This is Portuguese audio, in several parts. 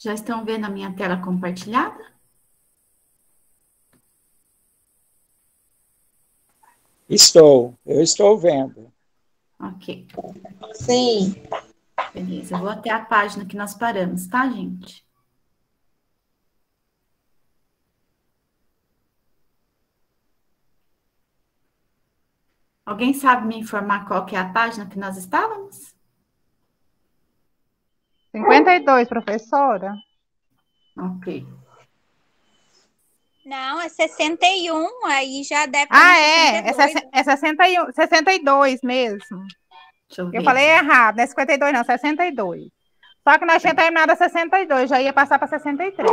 Já estão vendo a minha tela compartilhada? Eu estou vendo. Ok, Sim. beleza. Eu vou até a página que nós paramos, tá, gente? Alguém sabe me informar qual que é a página que nós estávamos? 52, professora. Ok. Não, é 61, aí já deve estar Ah, no é 62. É 61, 62 mesmo. Deixa eu ver. Eu falei errado, não é 52 não, 62. Só que nós tínhamos terminado a 62, já ia passar para 63.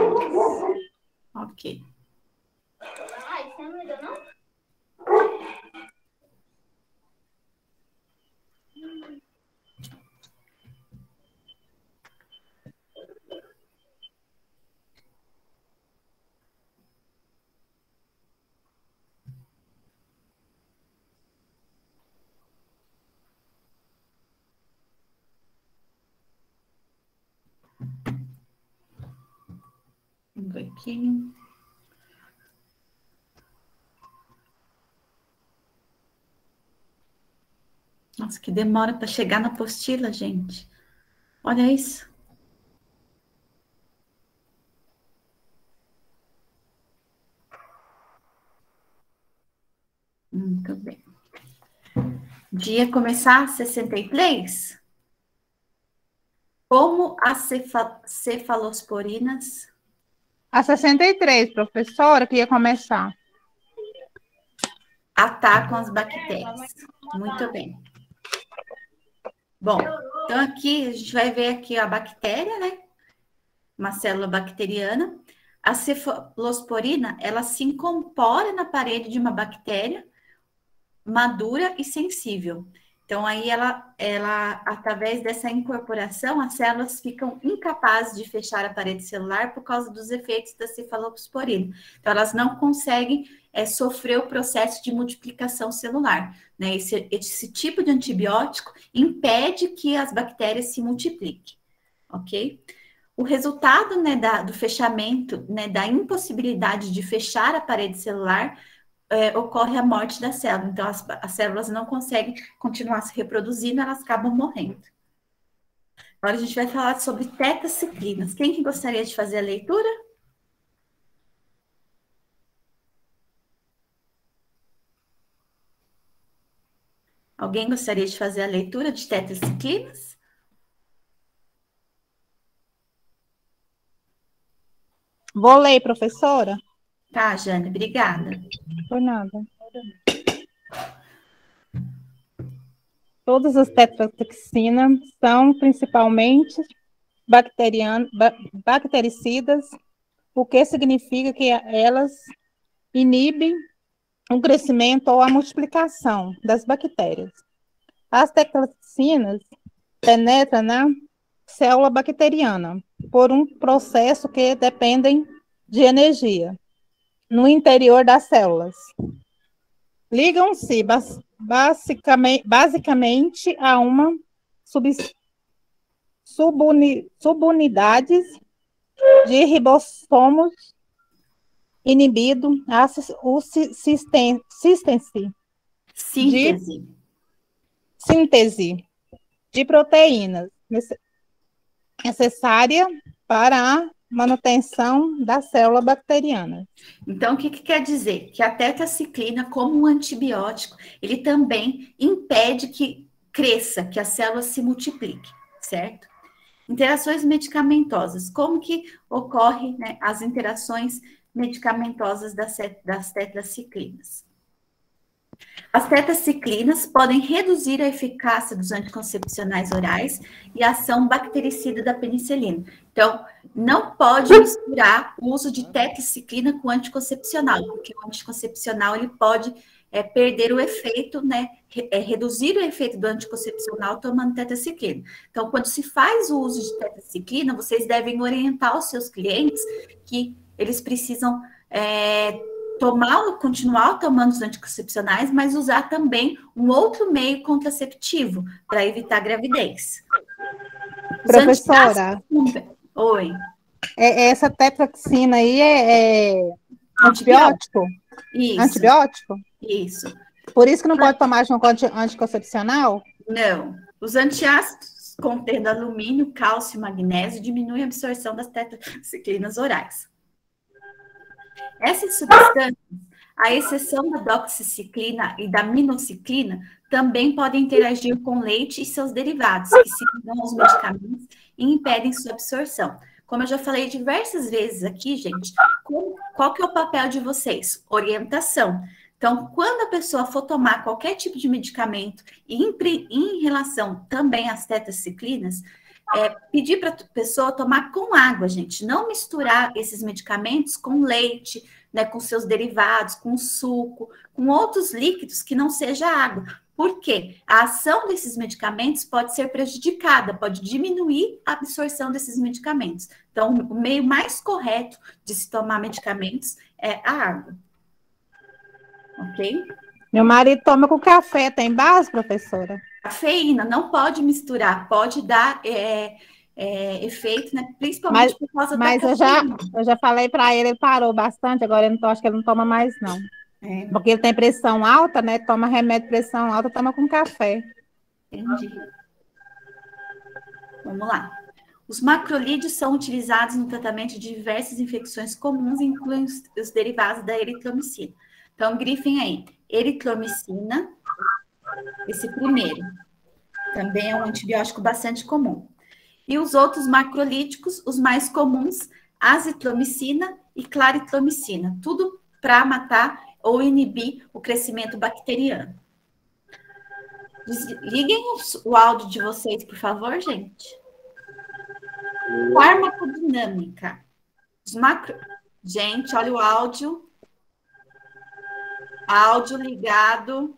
Ok. Ai, você não me deu, não? Vamos ver aqui. Nossa, que demora para chegar na apostila, gente. Olha isso. Muito bem. Dia começar 63. Como as cefalosporinas A 63, professora, que ia começar. atacam as bactérias. Muito bem. Bom, então aqui a gente vai ver aqui a bactéria, né? Uma célula bacteriana. A cefalosporina, ela se incorpora na parede de uma bactéria madura e sensível. Então, aí através dessa incorporação, as células ficam incapazes de fechar a parede celular por causa dos efeitos da cefalosporina. Então, elas não conseguem sofrer o processo de multiplicação celular. Né? Esse tipo de antibiótico impede que as bactérias se multipliquem, ok? O resultado, né, do fechamento, né, da impossibilidade de fechar a parede celular, ocorre a morte da célula. Então, as células não conseguem continuar se reproduzindo, elas acabam morrendo. Agora a gente vai falar sobre tetraciclinas. Quem que gostaria de fazer a leitura? Alguém gostaria de fazer a leitura de tetraciclinas? Vou ler, professora? Tá, Jane, obrigada. Por nada. Todas as tetracinas são principalmente bactericidas, o que significa que elas inibem o crescimento ou a multiplicação das bactérias. As tetracinas penetram na célula bacteriana por um processo que dependem de energia no interior das células. Ligam-se basicamente a uma subunidades de ribossomos inibido o síntese de proteínas necessária para a manutenção da célula bacteriana. Então, o que quer dizer? Que a tetraciclina, como um antibiótico, ele também impede que cresça, que a célula se multiplique, certo? Interações medicamentosas. Como que ocorre, né, as interações medicamentosas das tetraciclinas? As tetraciclinas podem reduzir a eficácia dos anticoncepcionais orais e a ação bactericida da penicilina. Então, não pode misturar o uso de tetraciclina com anticoncepcional, porque o anticoncepcional ele pode perder o efeito, né? Reduzir o efeito do anticoncepcional tomando tetraciclina. Então, quando se faz o uso de tetraciclina, vocês devem orientar os seus clientes que eles precisam continuar tomando os anticoncepcionais, mas usar também um outro meio contraceptivo para evitar gravidez. Professora. Oi. Essa tetraxina aí é antibiótico? Isso, Antibiótico? isso. Por isso que não pode tomar junto com anticoncepcional? Não. Os antiácidos contendo alumínio, cálcio e magnésio diminuem a absorção das tetraciclinas orais. Essas substâncias, à exceção da doxiciclina e da minoxiclina, também podem interagir com leite e seus derivados, que similam aos medicamentos e impedem sua absorção. Como eu já falei diversas vezes aqui, gente, qual que é o papel de vocês? Orientação. Então, quando a pessoa for tomar qualquer tipo de medicamento, e em relação também às tetraciclinas, pedir para a pessoa tomar com água, gente. Não misturar esses medicamentos com leite, né, com seus derivados, com suco, com outros líquidos que não seja água. Por quê? A ação desses medicamentos pode ser prejudicada, pode diminuir a absorção desses medicamentos. Então, o meio mais correto de se tomar medicamentos é a água. Ok? Meu marido toma com café, tem base, professora? Cafeína, não pode misturar, pode dar efeito, né? Principalmente por causa da cafeína. Eu já falei para ele, ele parou bastante, agora eu acho que ele não toma mais, não. Porque ele tem pressão alta, né? Toma remédio de pressão alta, toma com café. Entendi. Vamos lá. Os macrolídeos são utilizados no tratamento de diversas infecções comuns, incluindo os derivados da eritromicina. Então, grifem aí. Eritromicina, esse primeiro. Também é um antibiótico bastante comum. E os outros macrolíticos, os mais comuns, azitromicina e claritromicina. Tudo para matar ou inibir o crescimento bacteriano. Liguem o áudio de vocês, por favor, gente. Farmacodinâmica. Gente, olha o áudio. Áudio ligado.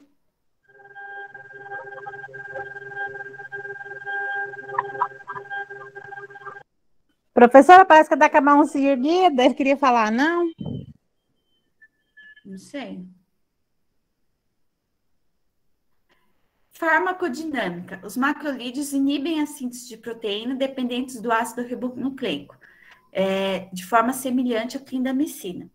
Professora, parece que dá com a mãozinha erguida. Ele queria falar, não? Não sei. Farmacodinâmica. Os macrolídeos inibem a síntese de proteína dependentes do ácido ribonucleico, de forma semelhante à clindamicina.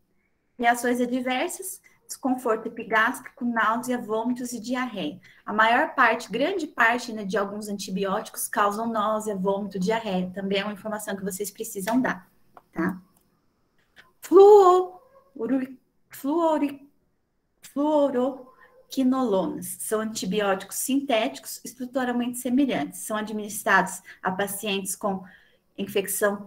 Reações adversas, desconforto epigástrico, náusea, vômitos e diarreia. A maior parte, grande parte, né, de alguns antibióticos causam náusea, vômito, diarreia. Também é uma informação que vocês precisam dar, tá? Fluoroquinolonas são antibióticos sintéticos estruturalmente semelhantes. São administrados a pacientes com infecção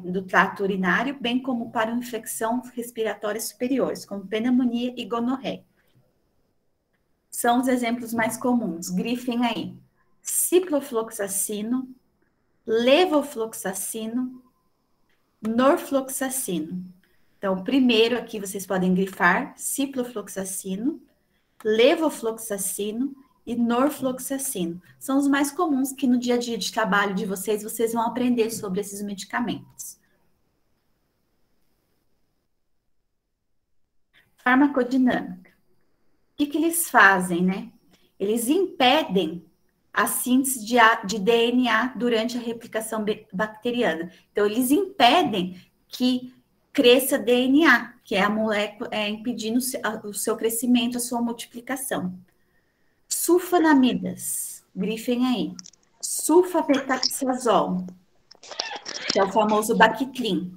do trato urinário, bem como para infecção respiratória superiores, como pneumonia e gonorreia. São os exemplos mais comuns. Grifem aí. Ciprofloxacino, levofloxacino, norfloxacino. Então, primeiro aqui vocês podem grifar ciprofloxacino, levofloxacino e norfloxacino. São os mais comuns que no dia a dia de trabalho de vocês vão aprender sobre esses medicamentos. Farmacodinâmica. O que eles fazem, né? Eles impedem a síntese de DNA durante a replicação bacteriana. Então, eles impedem que cresça DNA, que é a molécula, impedindo o seu crescimento, a sua multiplicação. Sulfonamidas, grifem aí. Sulfapentaxazol, que é o famoso Bactrim.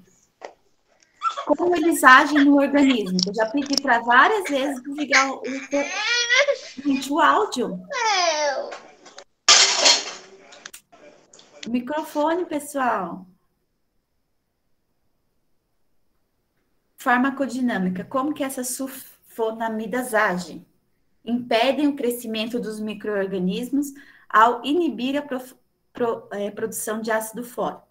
Como eles agem no organismo? Eu já pedi para várias vezes desligar o áudio. O microfone, pessoal. Farmacodinâmica. Como que essas sulfonamidas agem? Impedem o crescimento dos micro-organismos ao inibir a produção de ácido fólico.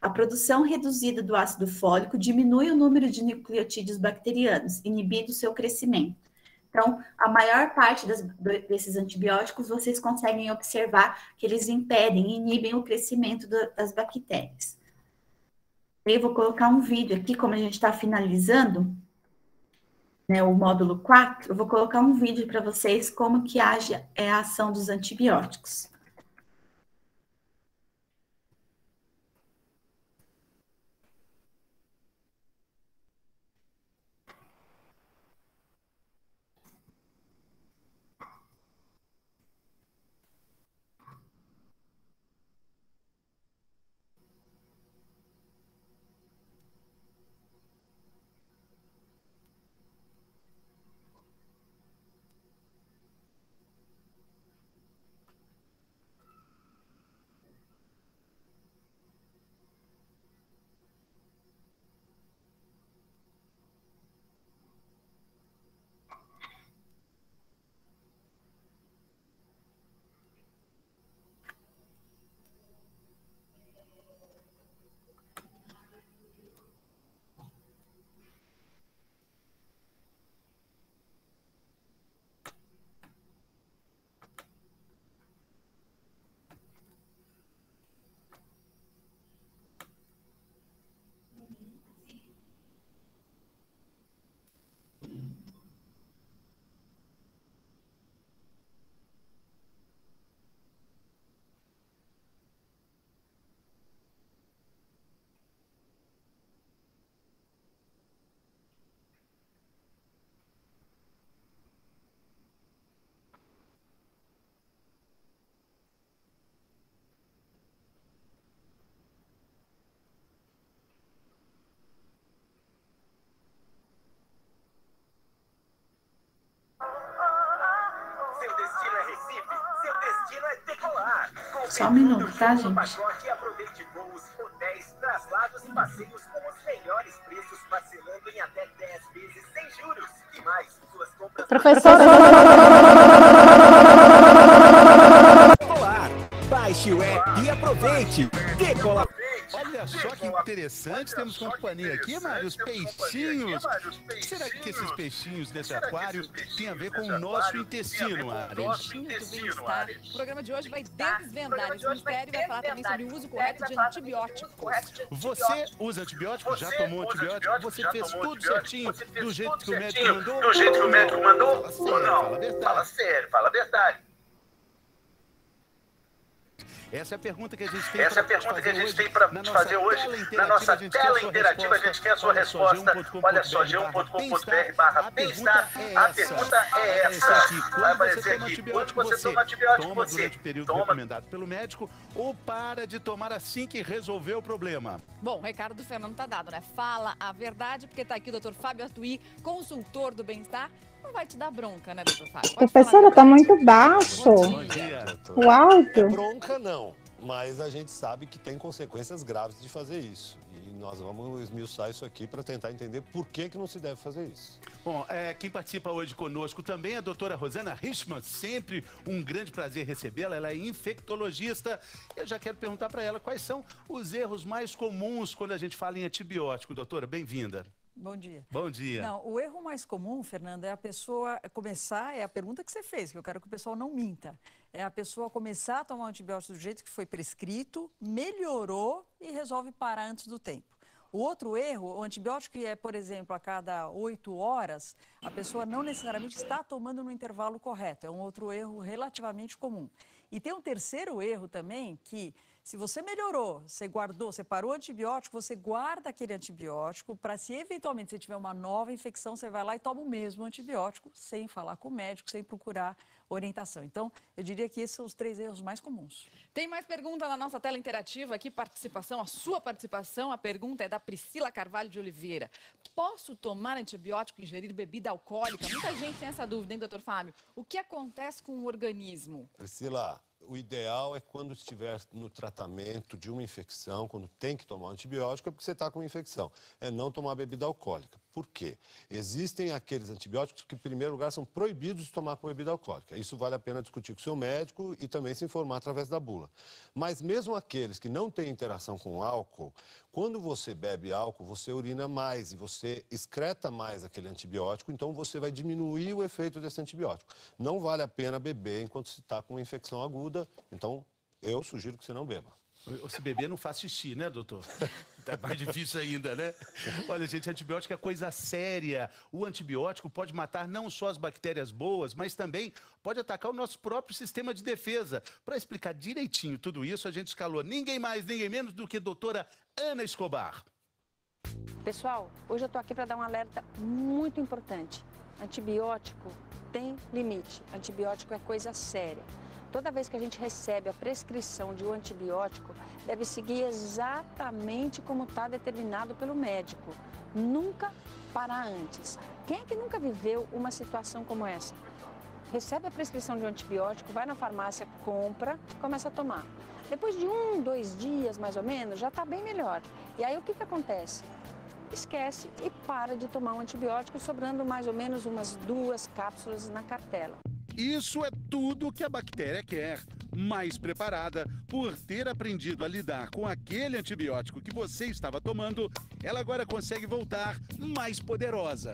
A produção reduzida do ácido fólico diminui o número de nucleotídeos bacterianos, inibindo o seu crescimento. Então, a maior parte desses antibióticos, vocês conseguem observar que eles impedem, inibem o crescimento das bactérias. Eu vou colocar um vídeo aqui, como a gente está finalizando, né, o módulo 4, eu vou colocar um vídeo para vocês como que age a ação dos antibióticos. para Recife, seu destino é decolar. Só um minuto, tá, gente? Pacote e aproveite voos, hotéis, traslados e passeios com os melhores preços, parcelando em até 10 vezes sem juros. E mais, suas compras... Professora, Decolar. Baixe o app e aproveite. Decolar. Olha só que interessante, temos companhia aqui, Mário, os peixinhos. Será que esses peixinhos desse aquário têm a ver com o nosso intestino, Mário? Peixinhos do bem-estar. O programa de hoje vai desvendar esse mistério e vai falar também sobre o uso correto de antibióticos. Você usa antibiótico? Já tomou antibiótico? Você fez tudo certinho, do jeito que o médico mandou? Do jeito que o médico mandou? Ou não? Fala sério, fala a verdade. Essa é a pergunta que a gente tem para fazer hoje. Na nossa tela interativa, a gente quer a sua resposta. Olha só, g1.com.br/bem-estar. A pergunta é essa. Vai aparecer aqui. Quando você toma antibiótico, toma durante o período recomendado pelo médico ou para de tomar assim que resolveu o problema? Bom, o recado do Fernando tá dado, né? Fala a verdade, porque tá aqui o Dr. Fábio Artuí, consultor do bem-estar. Não vai te dar bronca, né, doutor Fábio? professora, tá muito baixo. Bom dia. O áudio. Bronca não, mas a gente sabe que tem consequências graves de fazer isso. E nós vamos esmiuçar isso aqui para tentar entender por que não se deve fazer isso. Bom, quem participa hoje conosco também é a doutora Rosana Richman, sempre um grande prazer recebê-la. Ela é infectologista. Eu já quero perguntar para ela quais são os erros mais comuns quando a gente fala em antibiótico. Doutora, bem-vinda. Bom dia. Bom dia. Não, o erro mais comum, Fernanda, é a pessoa começar, é a pergunta que você fez, que eu quero que o pessoal não minta. É a pessoa começar a tomar um antibiótico do jeito que foi prescrito, melhorou e resolve parar antes do tempo. O outro erro, o antibiótico que é, por exemplo, a cada 8 horas, a pessoa não necessariamente está tomando no intervalo correto. É um outro erro relativamente comum. E tem um terceiro erro também, que se você melhorou, você guardou, você parou o antibiótico, você guarda aquele antibiótico para se eventualmente você tiver uma nova infecção, você vai lá e toma o mesmo antibiótico sem falar com o médico, sem procurar orientação. Então, eu diria que esses são os 3 erros mais comuns. Tem mais pergunta na nossa tela interativa aqui, participação, a sua participação. A pergunta é da Priscila Carvalho de Oliveira. Posso tomar antibiótico e ingerir bebida alcoólica? Muita gente tem essa dúvida, hein, doutor Fábio? O que acontece com o organismo? Priscila, o ideal é quando estiver no tratamento de uma infecção, quando tem que tomar um antibiótico, é porque você está com infecção. É não tomar bebida alcoólica. Por quê? Existem aqueles antibióticos que, em primeiro lugar, são proibidos de tomar com bebida alcoólica. Isso vale a pena discutir com o seu médico e também se informar através da bula. Mas mesmo aqueles que não têm interação com álcool, quando você bebe álcool, você urina mais e você excreta mais aquele antibiótico, então você vai diminuir o efeito desse antibiótico. Não vale a pena beber enquanto você está com uma infecção aguda, então eu sugiro que você não beba. Se beber, não faz xixi, né, doutor? Tá mais difícil ainda, né? Olha, gente, antibiótico é coisa séria. O antibiótico pode matar não só as bactérias boas, mas também pode atacar o nosso próprio sistema de defesa. Para explicar direitinho tudo isso, a gente escalou ninguém mais, ninguém menos do que a doutora Ana Escobar. Pessoal, hoje eu estou aqui para dar um alerta muito importante. Antibiótico tem limite. Antibiótico é coisa séria. Toda vez que a gente recebe a prescrição de um antibiótico, deve seguir exatamente como está determinado pelo médico. Nunca parar antes. Quem é que nunca viveu uma situação como essa? Recebe a prescrição de um antibiótico, vai na farmácia, compra, começa a tomar. Depois de 1, 2 dias, mais ou menos, já está bem melhor. E aí o que acontece? Esquece e para de tomar um antibiótico, sobrando mais ou menos umas 2 cápsulas na cartela. Isso é tudo que a bactéria quer. Mais preparada, por ter aprendido a lidar com aquele antibiótico que você estava tomando, ela agora consegue voltar mais poderosa.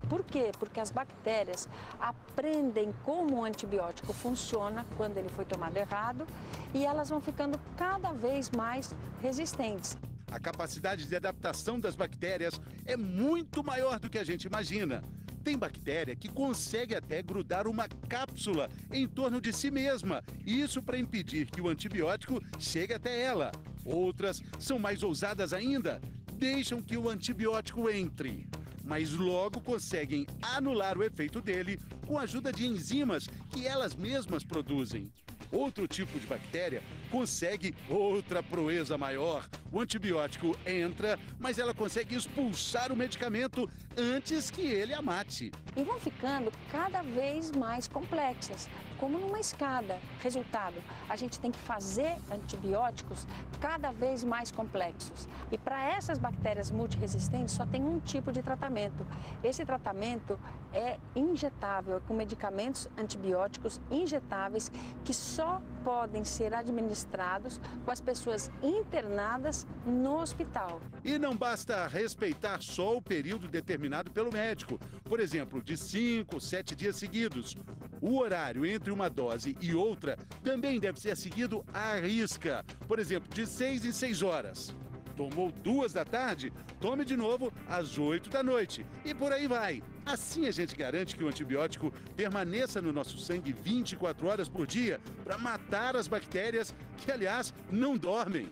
Por quê? Porque as bactérias aprendem como o antibiótico funciona quando ele foi tomado errado e elas vão ficando cada vez mais resistentes. A capacidade de adaptação das bactérias é muito maior do que a gente imagina. Tem bactéria que consegue até grudar uma cápsula em torno de si mesma, isso para impedir que o antibiótico chegue até ela. Outras são mais ousadas ainda, deixam que o antibiótico entre, mas logo conseguem anular o efeito dele com a ajuda de enzimas que elas mesmas produzem. Outro tipo de bactéria consegue outra proeza maior, O antibiótico entra, mas ela consegue expulsar o medicamento antes que ele a mate. E vão ficando cada vez mais complexas, como numa escada. Resultado, a gente tem que fazer antibióticos cada vez mais complexos. E para essas bactérias multiresistentes só tem um tipo de tratamento. Esse tratamento é injetável, com medicamentos antibióticos injetáveis que só podem ser administrados com as pessoas internadas no hospital. E não basta respeitar só o período determinado pelo médico, por exemplo, de 5 ou 7 dias seguidos. O horário entre uma dose e outra também deve ser seguido à risca, por exemplo, de 6 em 6 horas. Tomou 2 da tarde, tome de novo às 8 da noite. E por aí vai. Assim a gente garante que o antibiótico permaneça no nosso sangue 24 horas por dia para matar as bactérias que, aliás, não dormem.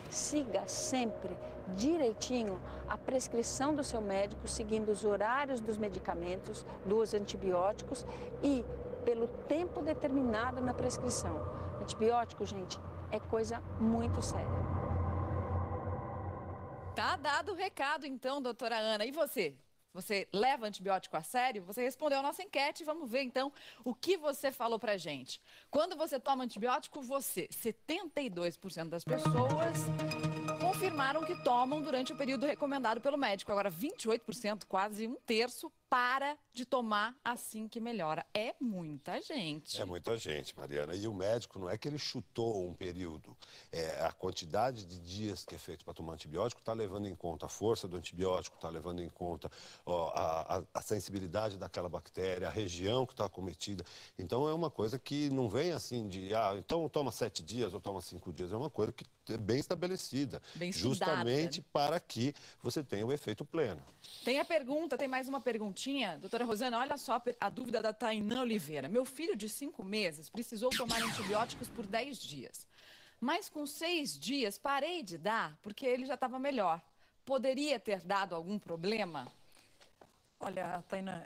Siga sempre direitinho a prescrição do seu médico, seguindo os horários dos medicamentos, dos antibióticos e pelo tempo determinado na prescrição. Antibiótico, gente, é coisa muito séria. Tá dado o recado, então, doutora Ana. E você? Você leva antibiótico a sério? Você respondeu a nossa enquete. Vamos ver, então, o que você falou pra gente. Quando você toma antibiótico, 72% das pessoas confirmaram que tomam durante o período recomendado pelo médico. Agora, 28%, quase um terço, para de tomar assim que melhora. É muita gente. É muita gente, Mariana. E o médico não é que ele chutou um período. A quantidade de dias que é feito para tomar antibiótico está levando em conta a força do antibiótico, está levando em conta a sensibilidade daquela bactéria, a região que está acometida. Então é uma coisa que não vem assim de, então toma 7 dias ou toma 5 dias. É uma coisa que é bem estabelecida. Bem estudada. Justamente para que você tenha o efeito pleno. Tem a pergunta, tem mais uma perguntinha. Doutora Rosana, olha só a dúvida da Tainã Oliveira. Meu filho de 5 meses precisou tomar antibióticos por 10 dias. Mas com 6 dias parei de dar porque ele já estava melhor. Poderia ter dado algum problema? Olha, Tainã,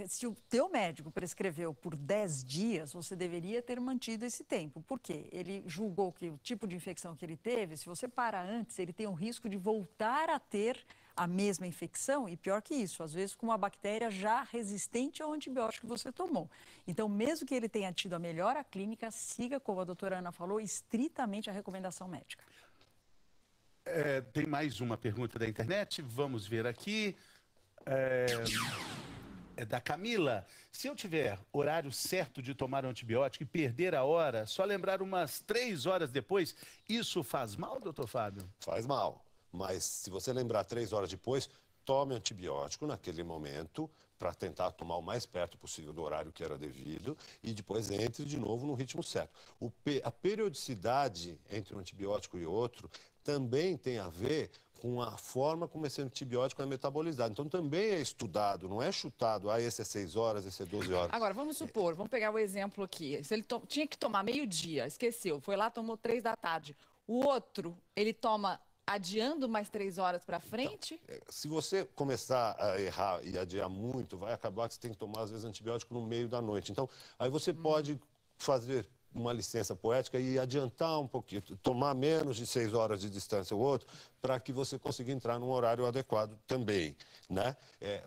se o teu médico prescreveu por 10 dias, você deveria ter mantido esse tempo. Por quê? Ele julgou que o tipo de infecção que ele teve, se você para antes, ele tem o risco de voltar a ter a mesma infecção e, pior que isso, às vezes com uma bactéria já resistente ao antibiótico que você tomou. Então, mesmo que ele tenha tido a melhora clínica, siga, como a doutora Ana falou, estritamente a recomendação médica. Tem mais uma pergunta da internet, vamos ver aqui. É da Camila. Se eu tiver horário certo de tomar o antibiótico e perder a hora, só lembrar umas 3 horas depois, isso faz mal, doutor Fábio? Faz mal. Mas se você lembrar 3 horas depois, tome antibiótico naquele momento para tentar tomar o mais perto possível do horário que era devido e depois entre de novo no ritmo certo. A periodicidade entre um antibiótico e outro também tem a ver com a forma como esse antibiótico é metabolizado. Então também é estudado, não é chutado, esse é 6 horas, esse é 12 horas. Agora, vamos supor, vamos pegar o exemplo aqui. Se ele tinha que tomar meio-dia, esqueceu, foi lá, tomou 3 da tarde. O outro, ele toma adiando mais 3 horas para frente? Então, se você começar a errar e adiar muito, vai acabar que você tem que tomar, às vezes, antibiótico no meio da noite. Então, aí você pode fazer uma licença poética e adiantar um pouquinho, tomar menos de 6 horas de distância o outro, para que você consiga entrar num horário adequado também, né?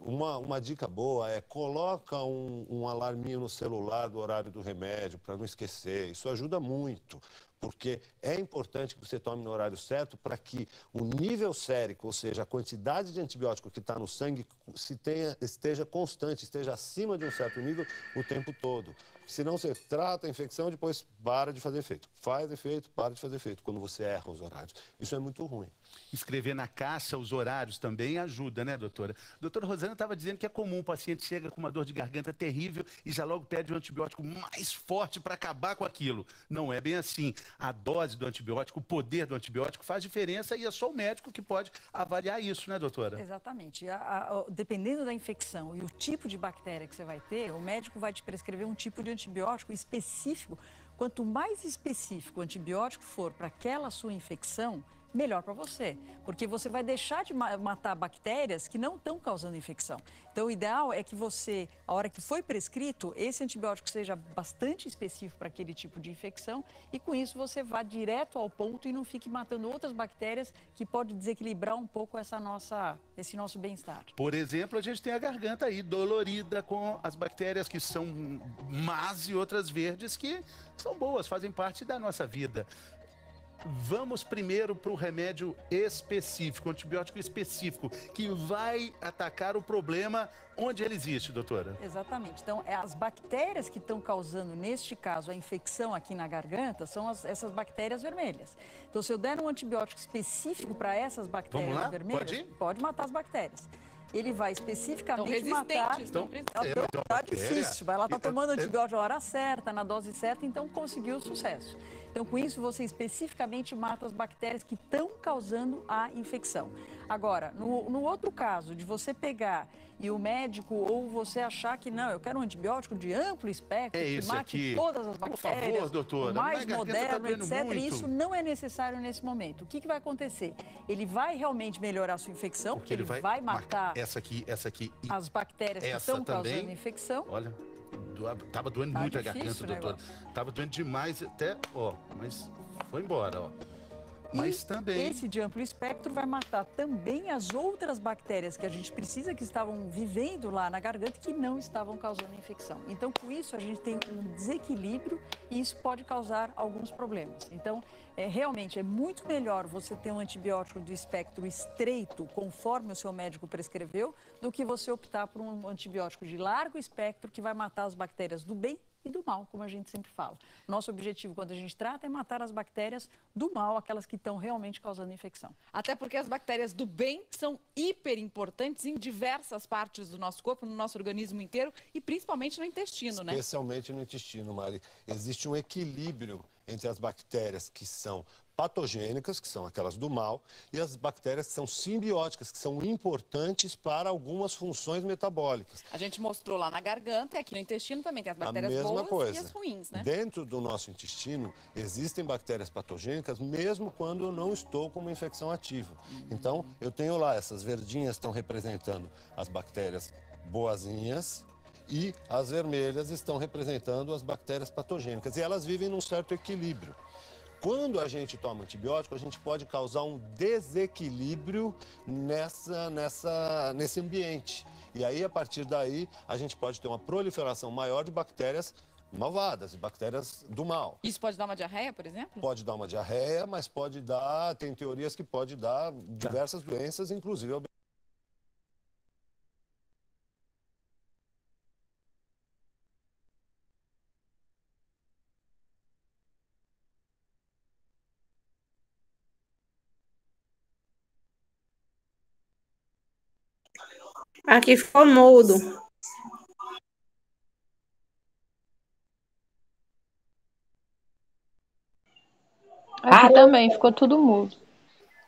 Uma dica boa é coloca um alarminho no celular do horário do remédio, para não esquecer. Isso ajuda muito. Porque é importante que você tome no horário certo para que o nível sérico, ou seja, a quantidade de antibiótico que está no sangue, esteja constante, esteja acima de um certo nível o tempo todo. Senão você trata a infecção e depois para de fazer efeito. Faz efeito, para de fazer efeito, quando você erra os horários. Isso é muito ruim. Escrever na caixa os horários também ajuda, né, doutora? Doutora Rosana estava dizendo que é comum o paciente chega com uma dor de garganta terrível e já logo pede um antibiótico mais forte para acabar com aquilo. Não é bem assim. A dose do antibiótico, o poder do antibiótico faz diferença e é só o médico que pode avaliar isso, né, doutora? Exatamente. Dependendo da infecção e o tipo de bactéria que você vai ter, o médico vai te prescrever um tipo de antibiótico específico. Quanto mais específico o antibiótico for para aquela sua infecção, melhor para você, porque você vai deixar de matar bactérias que não estão causando infecção. Então, o ideal é que você, a hora que foi prescrito, esse antibiótico seja bastante específico para aquele tipo de infecção e, com isso, você vá direto ao ponto e não fique matando outras bactérias que pode desequilibrar um pouco esse nosso bem-estar. Por exemplo, a gente tem a garganta aí dolorida com as bactérias que são más e outras verdes que são boas, fazem parte da nossa vida. Vamos primeiro para o remédio específico, antibiótico específico, que vai atacar o problema onde ele existe, doutora. Exatamente. Então, as bactérias que estão causando, neste caso, a infecção aqui na garganta, são essas bactérias vermelhas. Então, se eu der um antibiótico específico para essas bactérias vermelhas, pode matar as bactérias. Ele vai especificamente matar... Tá difícil, ela está tomando antibiótico na hora certa, na dose certa, então conseguiu sucesso. Então, com isso, você especificamente mata as bactérias que estão causando a infecção. Agora, no outro caso, de você pegar e o médico ou você achar que não, eu quero um antibiótico de amplo espectro, que mate todas as bactérias, por favor, doutora, mais moderno, etc. E isso não é necessário nesse momento. O que vai acontecer? Ele vai realmente melhorar a sua infecção, porque ele vai matar essa aqui as bactérias que estão causando infecção. Olha. Tava doendo muito a garganta, doutora. Tava doendo demais até, mas foi embora, Mas também... Esse de amplo espectro vai matar também as outras bactérias que a gente precisa, que estavam vivendo lá na garganta, que não estavam causando infecção. Então, com isso, a gente tem um desequilíbrio e isso pode causar alguns problemas. Então, realmente é muito melhor você ter um antibiótico do espectro estreito, conforme o seu médico prescreveu, do que você optar por um antibiótico de largo espectro que vai matar as bactérias do bem e do mal, como a gente sempre fala. Nosso objetivo, quando a gente trata, é matar as bactérias do mal, aquelas que estão realmente causando infecção. Até porque as bactérias do bem são hiper importantes em diversas partes do nosso corpo, no nosso organismo inteiro e principalmente no intestino, né? Especialmente no intestino, Mari. Existe um equilíbrio entre as bactérias que são patogênicas, que são aquelas do mal, e as bactérias que são simbióticas, que são importantes para algumas funções metabólicas. A gente mostrou lá na garganta e aqui no intestino também tem as bactérias boas e as ruins, né? Dentro do nosso intestino existem bactérias patogênicas mesmo quando eu não estou com uma infecção ativa. Então, eu tenho lá, essas verdinhas estão representando as bactérias boazinhas, e as vermelhas estão representando as bactérias patogênicas. E elas vivem num certo equilíbrio. Quando a gente toma antibiótico, a gente pode causar um desequilíbrio nesse ambiente. E aí, a partir daí, a gente pode ter uma proliferação maior de bactérias malvadas, de bactérias do mal. Isso pode dar uma diarreia, por exemplo? Pode dar uma diarreia, mas pode dar, tem teorias que pode dar diversas doenças, inclusive a obesidade. Aqui ficou mudo. Aqui também ficou tudo mudo.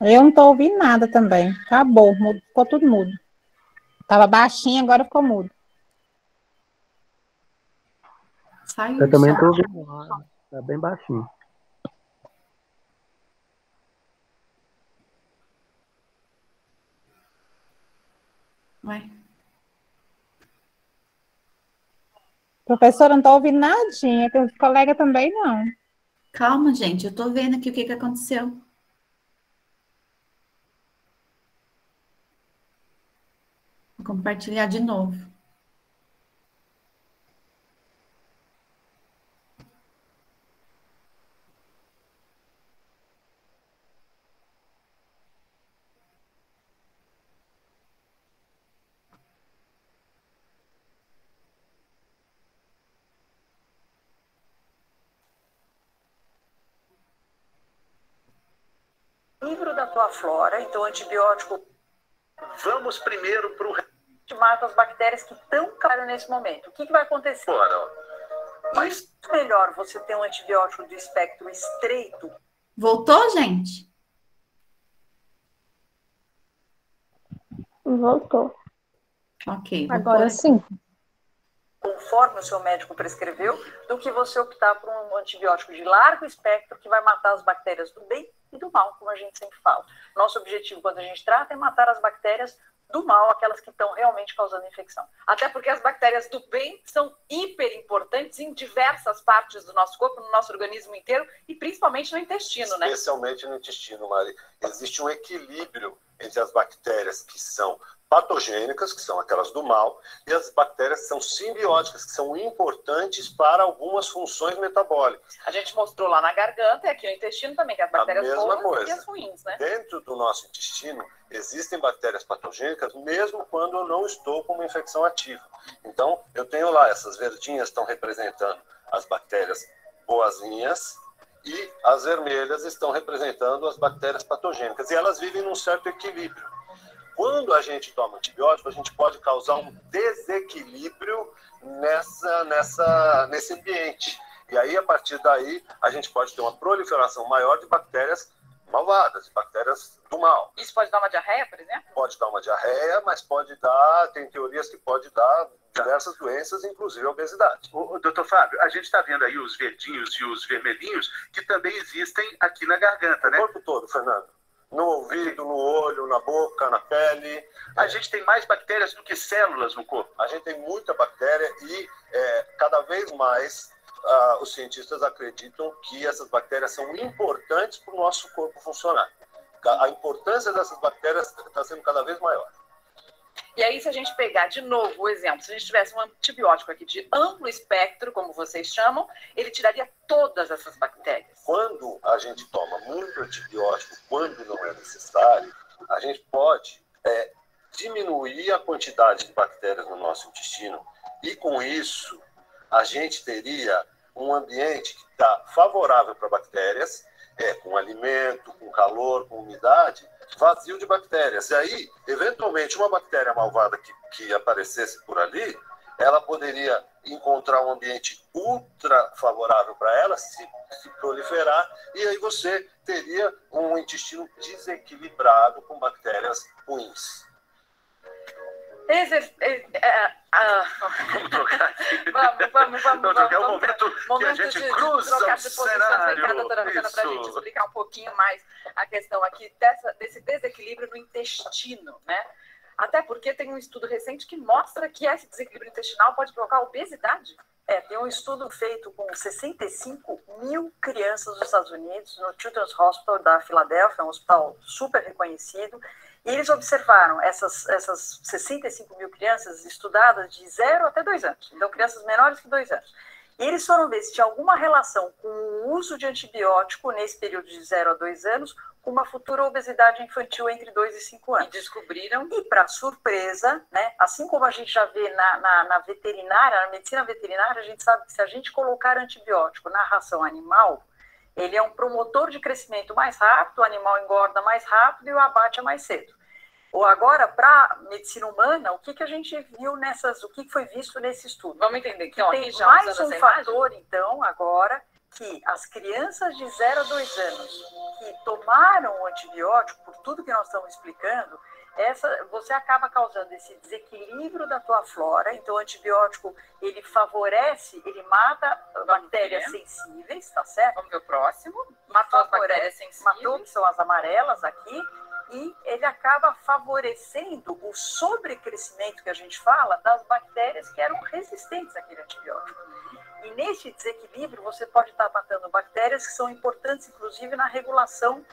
Eu não estou ouvindo nada também. Acabou, ficou tudo mudo. Tava baixinho, agora ficou mudo. Eu também estou ouvindo. Tá bem baixinho. Ué. Professora, não estou ouvindo nadinha, que os colegas também não. Calma, gente, eu estou vendo aqui o que aconteceu. Vou compartilhar de novo. Livro da tua flora, então antibiótico. Vamos primeiro para o... Mata as bactérias que estão caras nesse momento. O que vai acontecer? Mas melhor você ter um antibiótico do espectro estreito. Voltou, gente? Voltou. Ok. Agora sim. Conforme o seu médico prescreveu, do que você optar por um antibiótico de largo espectro que vai matar as bactérias do bem e do mal, como a gente sempre fala. Nosso objetivo, quando a gente trata, é matar as bactérias do mal, aquelas que estão realmente causando infecção. Até porque as bactérias do bem são hiper importantes em diversas partes do nosso corpo, no nosso organismo inteiro e principalmente no intestino, né? Especialmente no intestino, Mari. Existe um equilíbrio entre as bactérias que são patogênicas, que são aquelas do mal, e as bactérias que são simbióticas, que são importantes para algumas funções metabólicas. A gente mostrou lá na garganta e aqui no intestino também, que as bactérias boas e as ruins, né? Dentro do nosso intestino, existem bactérias patogênicas, mesmo quando eu não estou com uma infecção ativa. Então, eu tenho lá, essas verdinhas estão representando as bactérias boazinhas, e as vermelhas estão representando as bactérias patogênicas. E elas vivem num certo equilíbrio. Quando a gente toma antibiótico, a gente pode causar um desequilíbrio nesse ambiente. E aí, a partir daí, a gente pode ter uma proliferação maior de bactérias malvadas, de bactérias do mal. Isso pode dar uma diarreia, por exemplo? Pode dar uma diarreia, mas pode dar, tem teorias que pode dar diversas doenças, inclusive a obesidade. Doutor Fábio, a gente está vendo aí os verdinhos e os vermelhinhos, que também existem aqui na garganta, né? O corpo todo, Fernando. No ouvido, no olho, na boca, na pele. A gente tem mais bactérias do que células no corpo. A gente tem muita bactéria e cada vez mais os cientistas acreditam que essas bactérias são importantes para o nosso corpo funcionar. A importância dessas bactérias está sendo cada vez maior. E aí, se a gente pegar de novo o exemplo, se a gente tivesse um antibiótico aqui de amplo espectro, como vocês chamam, ele tiraria todas essas bactérias. Quando a gente toma muito antibiótico, quando não é necessário, a gente pode diminuir a quantidade de bactérias no nosso intestino e, com isso, a gente teria um ambiente que está favorável para bactérias, com alimento, com calor, com umidade, vazio de bactérias. E aí, eventualmente, uma bactéria malvada que aparecesse por ali, ela poderia encontrar um ambiente ultra favorável para ela, se proliferar, e aí você teria um intestino desequilibrado com bactérias ruins. Vamos. É o momento que a gente cruza o cenário. Para a gente explicar um pouquinho mais a questão aqui desse desequilíbrio no intestino, né? Até porque tem um estudo recente que mostra que esse desequilíbrio intestinal pode provocar obesidade. Tem um estudo feito com 65 mil crianças dos Estados Unidos, no Children's Hospital da Filadélfia, um hospital super reconhecido, e eles observaram essas 65 mil crianças estudadas de 0 até 2 anos, então crianças menores que 2 anos. E eles foram ver se tinha alguma relação com o uso de antibiótico nesse período de 0 a 2 anos com uma futura obesidade infantil entre 2 e 5 anos. E descobriram. E, para surpresa, né, assim como a gente já vê na veterinária, na medicina veterinária, a gente sabe que se a gente colocar antibiótico na ração animal, ele é um promotor de crescimento mais rápido, o animal engorda mais rápido e o abate é mais cedo. Ou agora, para medicina humana, o que a gente viu o que foi visto nesse estudo? Vamos entender que tem mais um fator, então, agora, que as crianças de 0 a 2 anos que tomaram o antibiótico, por tudo que nós estamos explicando, você acaba causando esse desequilíbrio da tua flora. Então, o antibiótico, ele favorece, ele mata bactérias sensíveis, tá certo? Vamos ver o próximo. Matou as bactérias sensíveis. Matou, que são as amarelas aqui. E ele acaba favorecendo o sobrecrescimento que a gente fala das bactérias que eram resistentes àquele antibiótico. E nesse desequilíbrio você pode estar matando bactérias que são importantes, inclusive, na regulação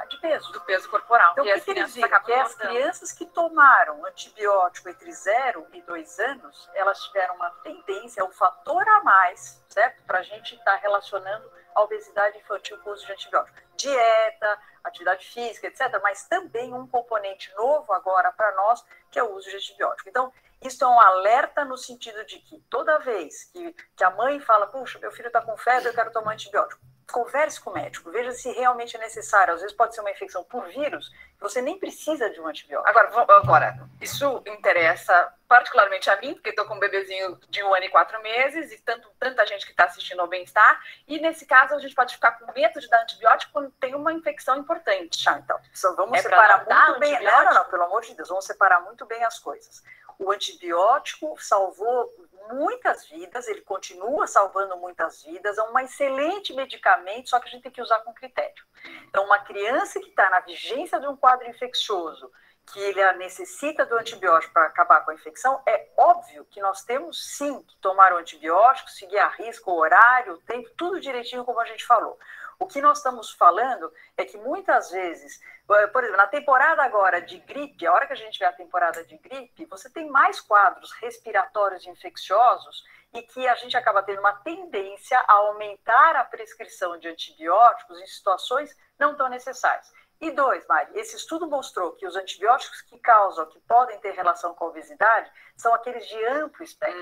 de peso. Do peso corporal. Então, o que eles viram? Que as crianças que tomaram antibiótico entre 0 e 2 anos, elas tiveram uma tendência, um fator a mais, certo? Para a gente estar relacionando a obesidade infantil com o uso de antibiótico. Dieta, atividade física, etc., mas também um componente novo agora para nós, que é o uso de antibiótico. Então, isso é um alerta no sentido de que toda vez que a mãe fala, puxa, meu filho está com febre, eu quero tomar antibiótico, converse com o médico, veja se realmente é necessário. Às vezes pode ser uma infecção por vírus, você nem precisa de um antibiótico. Agora isso interessa particularmente a mim, porque estou com um bebezinho de 1 ano e 4 meses, e tanta gente que está assistindo ao bem-estar, e nesse caso a gente pode ficar com medo de dar antibiótico quando tem uma infecção importante. Então, vamos separar muito bem. Não, pelo amor de Deus, vamos separar muito bem as coisas. O antibiótico salvou muitas vidas, ele continua salvando muitas vidas, é um excelente medicamento, só que a gente tem que usar com critério. Então, uma criança que está na vigência de um quadro infeccioso, que ele necessita do antibiótico para acabar com a infecção, é óbvio que nós temos sim que tomar o antibiótico, seguir a risca, o horário, o tempo, tudo direitinho como a gente falou. O que nós estamos falando é que muitas vezes, por exemplo, na temporada agora de gripe, a hora que a gente vê a temporada de gripe, você tem mais quadros respiratórios infecciosos e que a gente acaba tendo uma tendência a aumentar a prescrição de antibióticos em situações não tão necessárias. E dois, Mari, esse estudo mostrou que os antibióticos que causam, que podem ter relação com a obesidade, são aqueles de amplo espectro.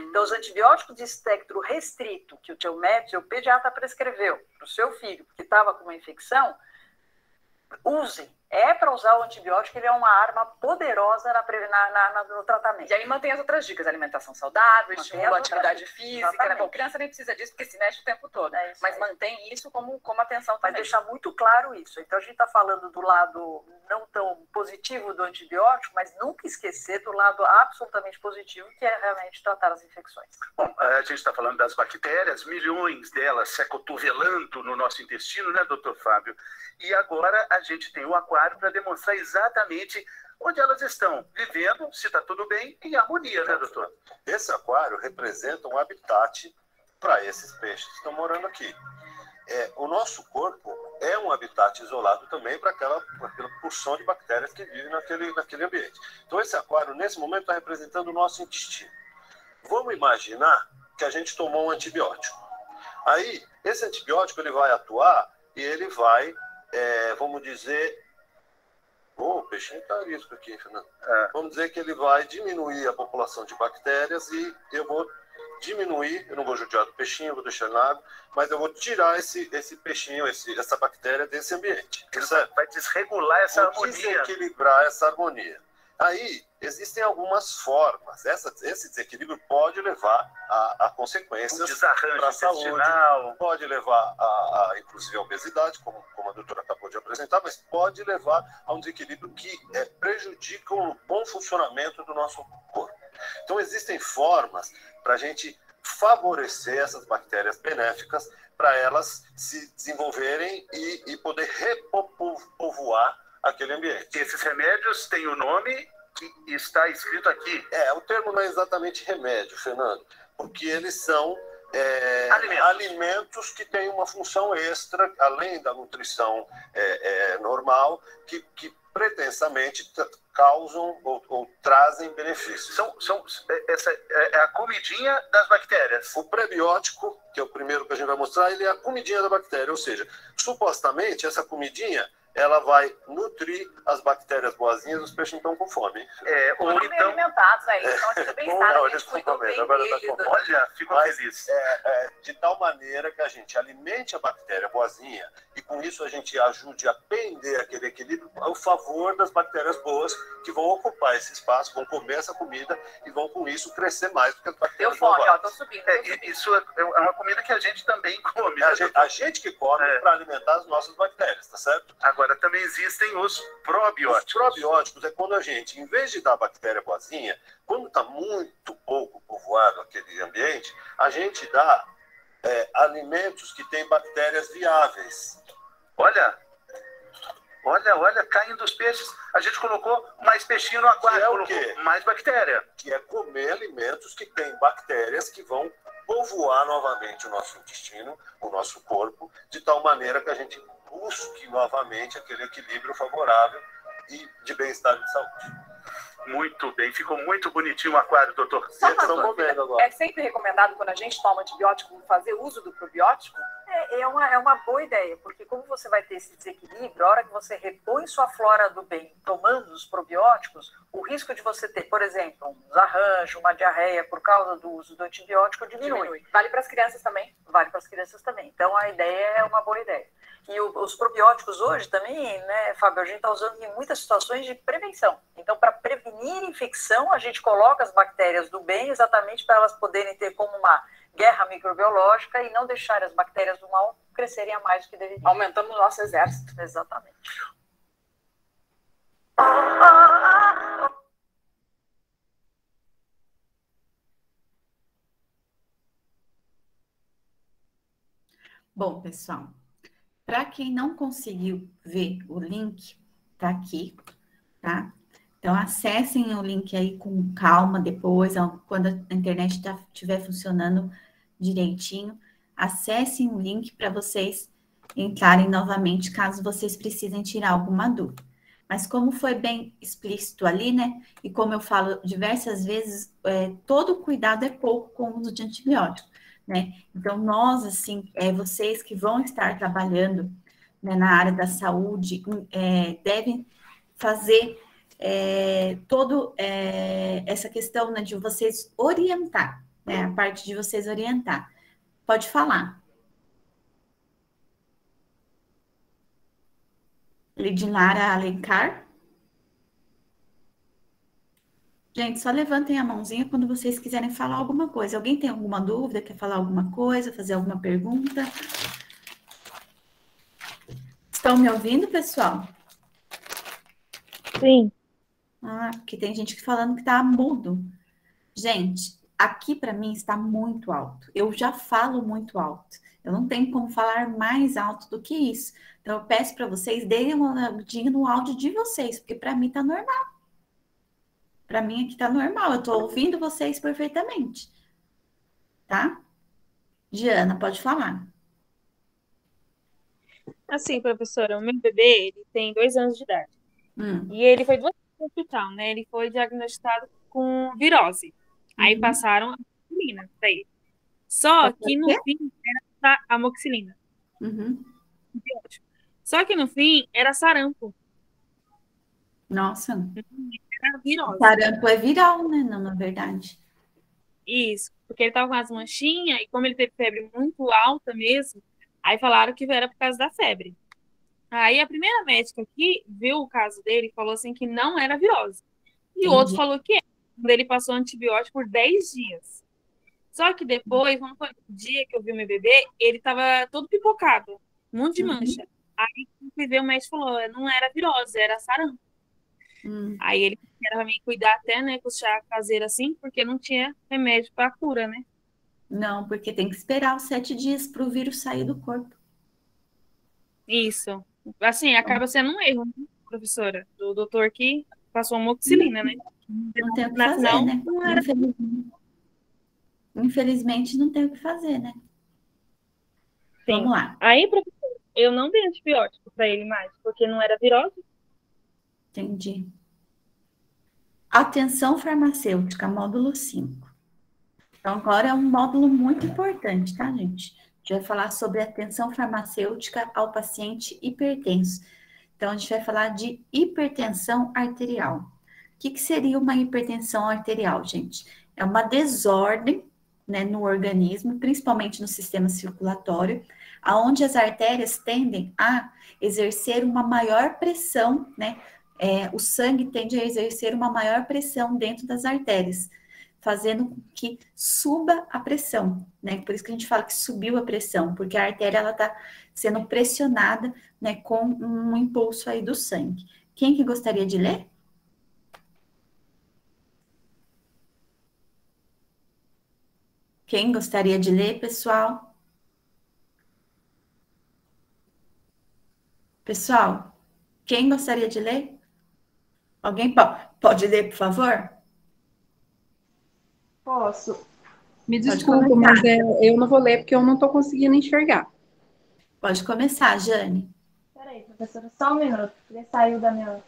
Então, os antibióticos de espectro restrito, que o teu médico, seu pediatra prescreveu para o seu filho, que estava com uma infecção, usem. É para usar o antibiótico, ele é uma arma poderosa no tratamento. E aí mantém as outras dicas, alimentação saudável, estimula a atividade física, né? Bom, criança nem precisa disso, porque se mexe o tempo todo, mas aí mantém isso como atenção também. Vai deixar muito claro isso. Então a gente está falando do lado não tão positivo do antibiótico, mas nunca esquecer do lado absolutamente positivo, que é realmente tratar as infecções. Bom, a gente está falando das bactérias, milhões delas se acotovelando no nosso intestino, né, doutor Fábio? E agora a gente tem o aquário para demonstrar exatamente onde elas estão vivendo, se está tudo bem, em harmonia, né, doutor? Esse aquário representa um habitat para esses peixes que estão morando aqui. O nosso corpo é um habitat isolado também para aquela porção de bactérias que vivem naquele ambiente. Então, esse aquário, nesse momento, está representando o nosso intestino. Vamos imaginar que a gente tomou um antibiótico. Aí, esse antibiótico ele vai atuar e ele vai, vamos dizer... o peixinho está arisco aqui, Fernando. Vamos dizer que ele vai diminuir a população de bactérias e eu vou diminuir, eu não vou judiar do peixinho, eu vou deixar na água, mas eu vou tirar esse peixinho, essa bactéria desse ambiente. Ele vai desregular essa harmonia. Desequilibrar essa harmonia. Aí, existem algumas formas. Esse desequilíbrio pode levar a consequências para a saúde. Pode levar inclusive, a obesidade, como a doutora acabou de apresentar, mas pode levar a um desequilíbrio que prejudica o bom funcionamento do nosso corpo. Então, existem formas para a gente favorecer essas bactérias benéficas para elas se desenvolverem e poder repovoar aquele ambiente. Esses remédios têm o nome que está escrito aqui. O termo não é exatamente remédio, Fernando, porque eles são alimentos que têm uma função extra, além da nutrição normal, que pretensamente causam ou trazem benefícios. Essa é a comidinha das bactérias. O prebiótico, que é o primeiro que a gente vai mostrar, ele é a comidinha da bactéria, ou seja, supostamente essa comidinha ela vai nutrir as bactérias boazinhas, os peixes não estão com fome. Ou então bem alimentados, né? Eles estão aqui bem-estar, a gente cuidou bem deles. Olha, fico feliz. De tal maneira que a gente alimente a bactéria boazinha e com isso a gente ajude a pender aquele equilíbrio ao favor das bactérias boas que vão ocupar esse espaço, vão comer essa comida e vão com isso crescer mais do que as bactérias boas. Deu fome, tô subindo. Isso é uma comida que a gente também come. A gente que come para alimentar as nossas bactérias, tá certo? Agora, também existem os probióticos. Os probióticos é quando a gente, em vez de dar a bactéria boazinha, quando está muito pouco povoado aquele ambiente, a gente dá alimentos que têm bactérias viáveis. Olha, caindo os peixes. A gente colocou mais peixinho no aquário, colocou mais bactéria. Que é comer alimentos que têm bactérias que vão povoar novamente o nosso intestino, o nosso corpo, de tal maneira que a gente busque novamente aquele equilíbrio favorável e de bem-estar e de saúde. Muito bem, ficou muito bonitinho o aquário, doutor. É sempre recomendado, quando a gente toma antibiótico, fazer uso do probiótico? É uma boa ideia, porque como você vai ter esse desequilíbrio, a hora que você repõe sua flora do bem tomando os probióticos, o risco de você ter, por exemplo, um desarranjo, uma diarreia por causa do uso do antibiótico diminui. Vale para as crianças também? Vale para as crianças também. Então, a ideia é uma boa ideia. E os probióticos hoje também, né, Fábio, a gente está usando em muitas situações de prevenção. Então, para prevenir infecção, a gente coloca as bactérias do bem exatamente para elas poderem ter como uma guerra microbiológica e não deixar as bactérias do mal crescerem a mais do que deveriam. Aumentando o nosso exército. Exatamente. Bom, pessoal, para quem não conseguiu ver o link, tá aqui, tá? Então, acessem o link aí com calma depois, quando a internet estiver funcionando direitinho. Acessem o link para vocês entrarem novamente, caso vocês precisem tirar alguma dúvida. Mas como foi bem explícito ali, né? E como eu falo diversas vezes, todo cuidado é pouco com o uso de antibiótico, né? Então, nós, assim, vocês que vão estar trabalhando, né, na área da saúde, devem fazer essa questão, né, de vocês orientar, né? A parte de vocês orientar. Pode falar. Lidinara Alencar. Gente, só levantem a mãozinha quando vocês quiserem falar alguma coisa. Alguém tem alguma dúvida, quer falar alguma coisa, fazer alguma pergunta? Estão me ouvindo, pessoal? Sim. Ah, porque tem gente que falando que tá mudo. Gente, aqui para mim está muito alto. Eu já falo muito alto. Eu não tenho como falar mais alto do que isso. Então, eu peço para vocês deem uma olhadinha no áudio de vocês, porque para mim tá normal. Para mim aqui tá normal. Eu tô ouvindo vocês perfeitamente. Tá? Diana, pode falar. Assim, professora, o meu bebê, ele tem 2 anos de idade. E ele foi 2 vezes no hospital, né? Ele foi diagnosticado com virose. Aí passaram a amoxicilina pra ele. Só que no fim era amoxicilina. Só que no fim era sarampo. Nossa. Era virose. Sarampo é viral, né? Não, na verdade. Isso, porque ele tava com as manchinhas e como ele teve febre muito alta mesmo, aí falaram que era por causa da febre. Aí a primeira médica que viu o caso dele falou assim que não era virose. E o outro falou que era. Quando ele passou antibiótico por 10 dias. Só que depois, no dia que eu vi o meu bebê, ele tava todo pipocado, um monte de mancha. Aí fui ver, o médico falou, não era virose, era sarampo. Aí ele era me cuidar até, né, com chá caseiro assim, porque não tinha remédio para cura, né? Não, porque tem que esperar os 7 dias para o vírus sair do corpo. Isso. Assim, acaba sendo um erro, né, professora? Do doutor que passou amoxicilina, né? Não tem o que fazer, né? Infelizmente, não tem o que fazer, né? Sim. Vamos lá. Aí, professora, eu não dei antibiótico para ele mais, porque não era virose. Entendi. Atenção farmacêutica, módulo 5. Então, agora é um módulo muito importante, tá, gente? A gente vai falar sobre atenção farmacêutica ao paciente hipertenso. Então, a gente vai falar de hipertensão arterial. O que seria uma hipertensão arterial, gente? É uma desordem, né, no organismo, principalmente no sistema circulatório, aonde as artérias tendem a exercer uma maior pressão, né? O sangue tende a exercer uma maior pressão dentro das artérias, fazendo com que suba a pressão, né? Por isso que a gente fala que subiu a pressão, porque a artéria ela está sendo pressionada, né, com um impulso aí do sangue. Quem que gostaria de ler? Quem gostaria de ler, pessoal? Pessoal, quem gostaria de ler? Alguém pode ler, por favor? Posso. Me desculpa, mas eu não vou ler porque eu não estou conseguindo enxergar. Pode começar, Jane. Peraí, professora, só um minuto, porque saiu da minha...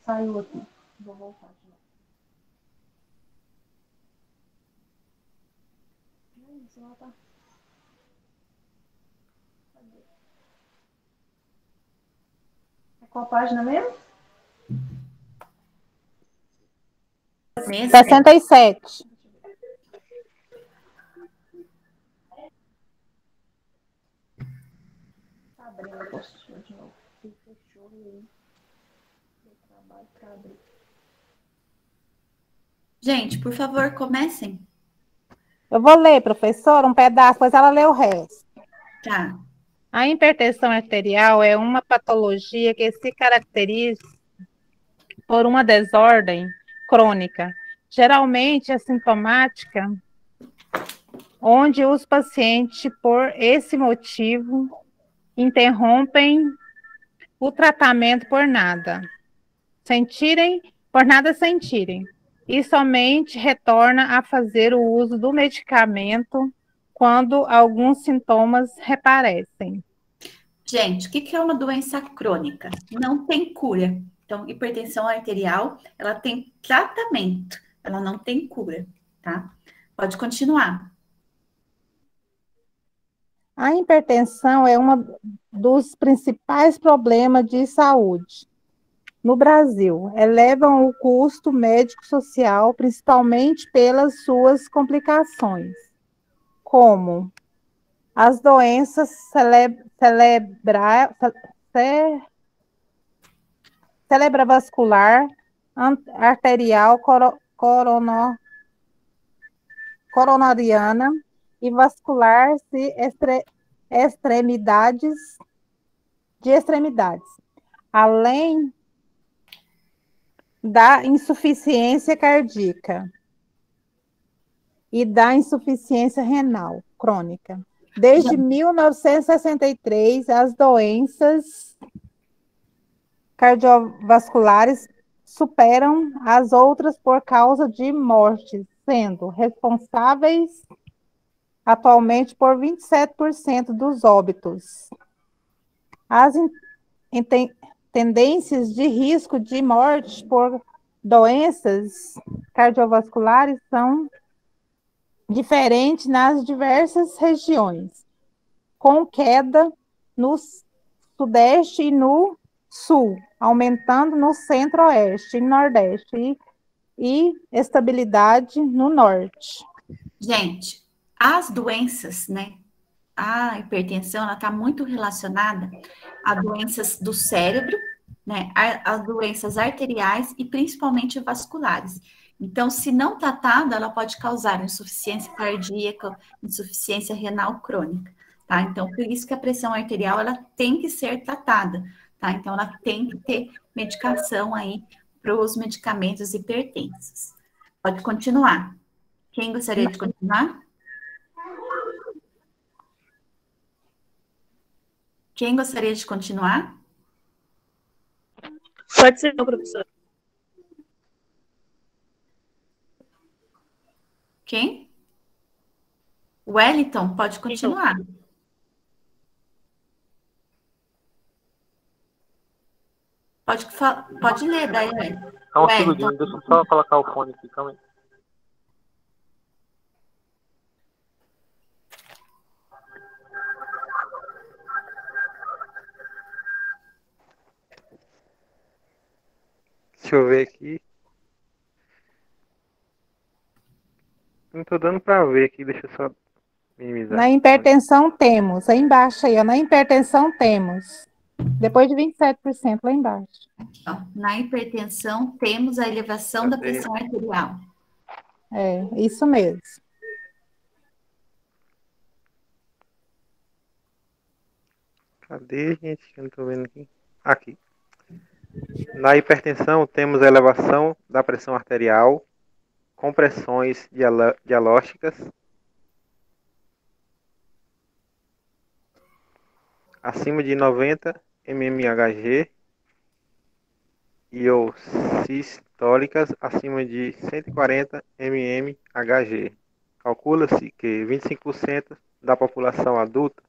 Saiu aqui. Vou voltar de novo. É qual página mesmo? 67. Tá abrindo a apostila de novo. Fechou aí. Deu trabalho para abrir. Gente, por favor, comecem. Eu vou ler, professora, um pedaço, pois ela lê o resto. Tá. A hipertensão arterial é uma patologia que se caracteriza por uma desordem crônica, geralmente assintomática. onde os pacientes, por esse motivo, interrompem o tratamento por nada sentirem, e somente retorna a fazer o uso do medicamento quando alguns sintomas reaparecem. Gente, o que é uma doença crônica? Não tem cura. Então, hipertensão arterial, ela tem tratamento, ela não tem cura, tá? Pode continuar. A hipertensão é um dos principais problemas de saúde no Brasil. Elevam o custo médico-social, principalmente pelas suas complicações, como as doenças cerebrovascular, arterial, coronariana e vascular de extremidades, além da insuficiência cardíaca e da insuficiência renal crônica. Desde 1963, as doenças cardiovasculares superam as outras por causa de mortes, sendo responsáveis atualmente por 27% dos óbitos. As tendências de risco de morte por doenças cardiovasculares são diferentes nas diversas regiões, com queda no sudeste e no sul, aumentando no centro-oeste e nordeste e estabilidade no norte. Gente, as doenças, né? A hipertensão, ela está muito relacionada a doenças do cérebro, né? As doenças arteriais e principalmente vasculares. Então, se não tratada, ela pode causar insuficiência cardíaca, insuficiência renal crônica, tá? Então, por isso que a pressão arterial, ela tem que ser tratada, tá? Então, ela tem que ter medicação aí para os medicamentos hipertensos. Pode continuar. Quem gostaria de continuar? Quem gostaria de continuar? Pode ser, professor. Quem? Wellington, pode continuar. Pode ler, daí. Só um segundinho, deixa eu só colocar o fone aqui, calma aí. Deixa eu ver aqui. Não tô dando para ver aqui, deixa eu só minimizar. Na hipertensão temos, aí embaixo aí, ó, na hipertensão temos, depois de 27% lá embaixo. Na hipertensão temos a elevação da pressão arterial. É, isso mesmo. Cadê, gente? Eu não tô vendo aqui. Aqui. Na hipertensão temos a elevação da pressão arterial, compressões dialógicas, acima de 90 mmHg e ou sistólicas acima de 140 mmHg. Calcula-se que 25% da população adulta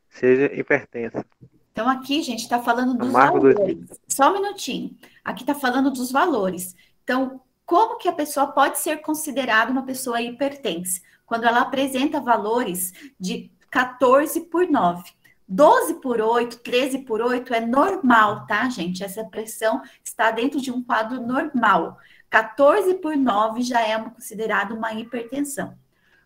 seja hipertensa. Então, aqui, gente, está falando dos valores. Só um minutinho. Aqui está falando dos valores. Então, como que a pessoa pode ser considerada uma pessoa hipertensa? Quando ela apresenta valores de 14/9. 12/8, 13/8 é normal, tá, gente? Essa pressão está dentro de um quadro normal. 14/9 já é considerado uma hipertensão.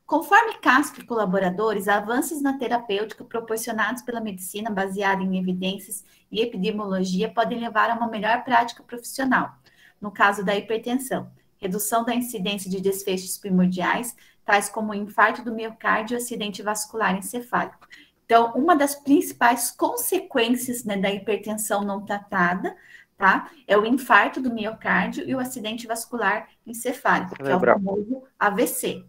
Conforme Castro e colaboradores, avanços na terapêutica proporcionados pela medicina baseada em evidências e epidemiologia podem levar a uma melhor prática profissional. No caso da hipertensão, redução da incidência de desfechos primordiais, tais como o infarto do miocárdio e acidente vascular encefálico. Então, uma das principais consequências, né, da hipertensão não tratada, tá, é o infarto do miocárdio e o acidente vascular encefálico, que é o famoso AVC.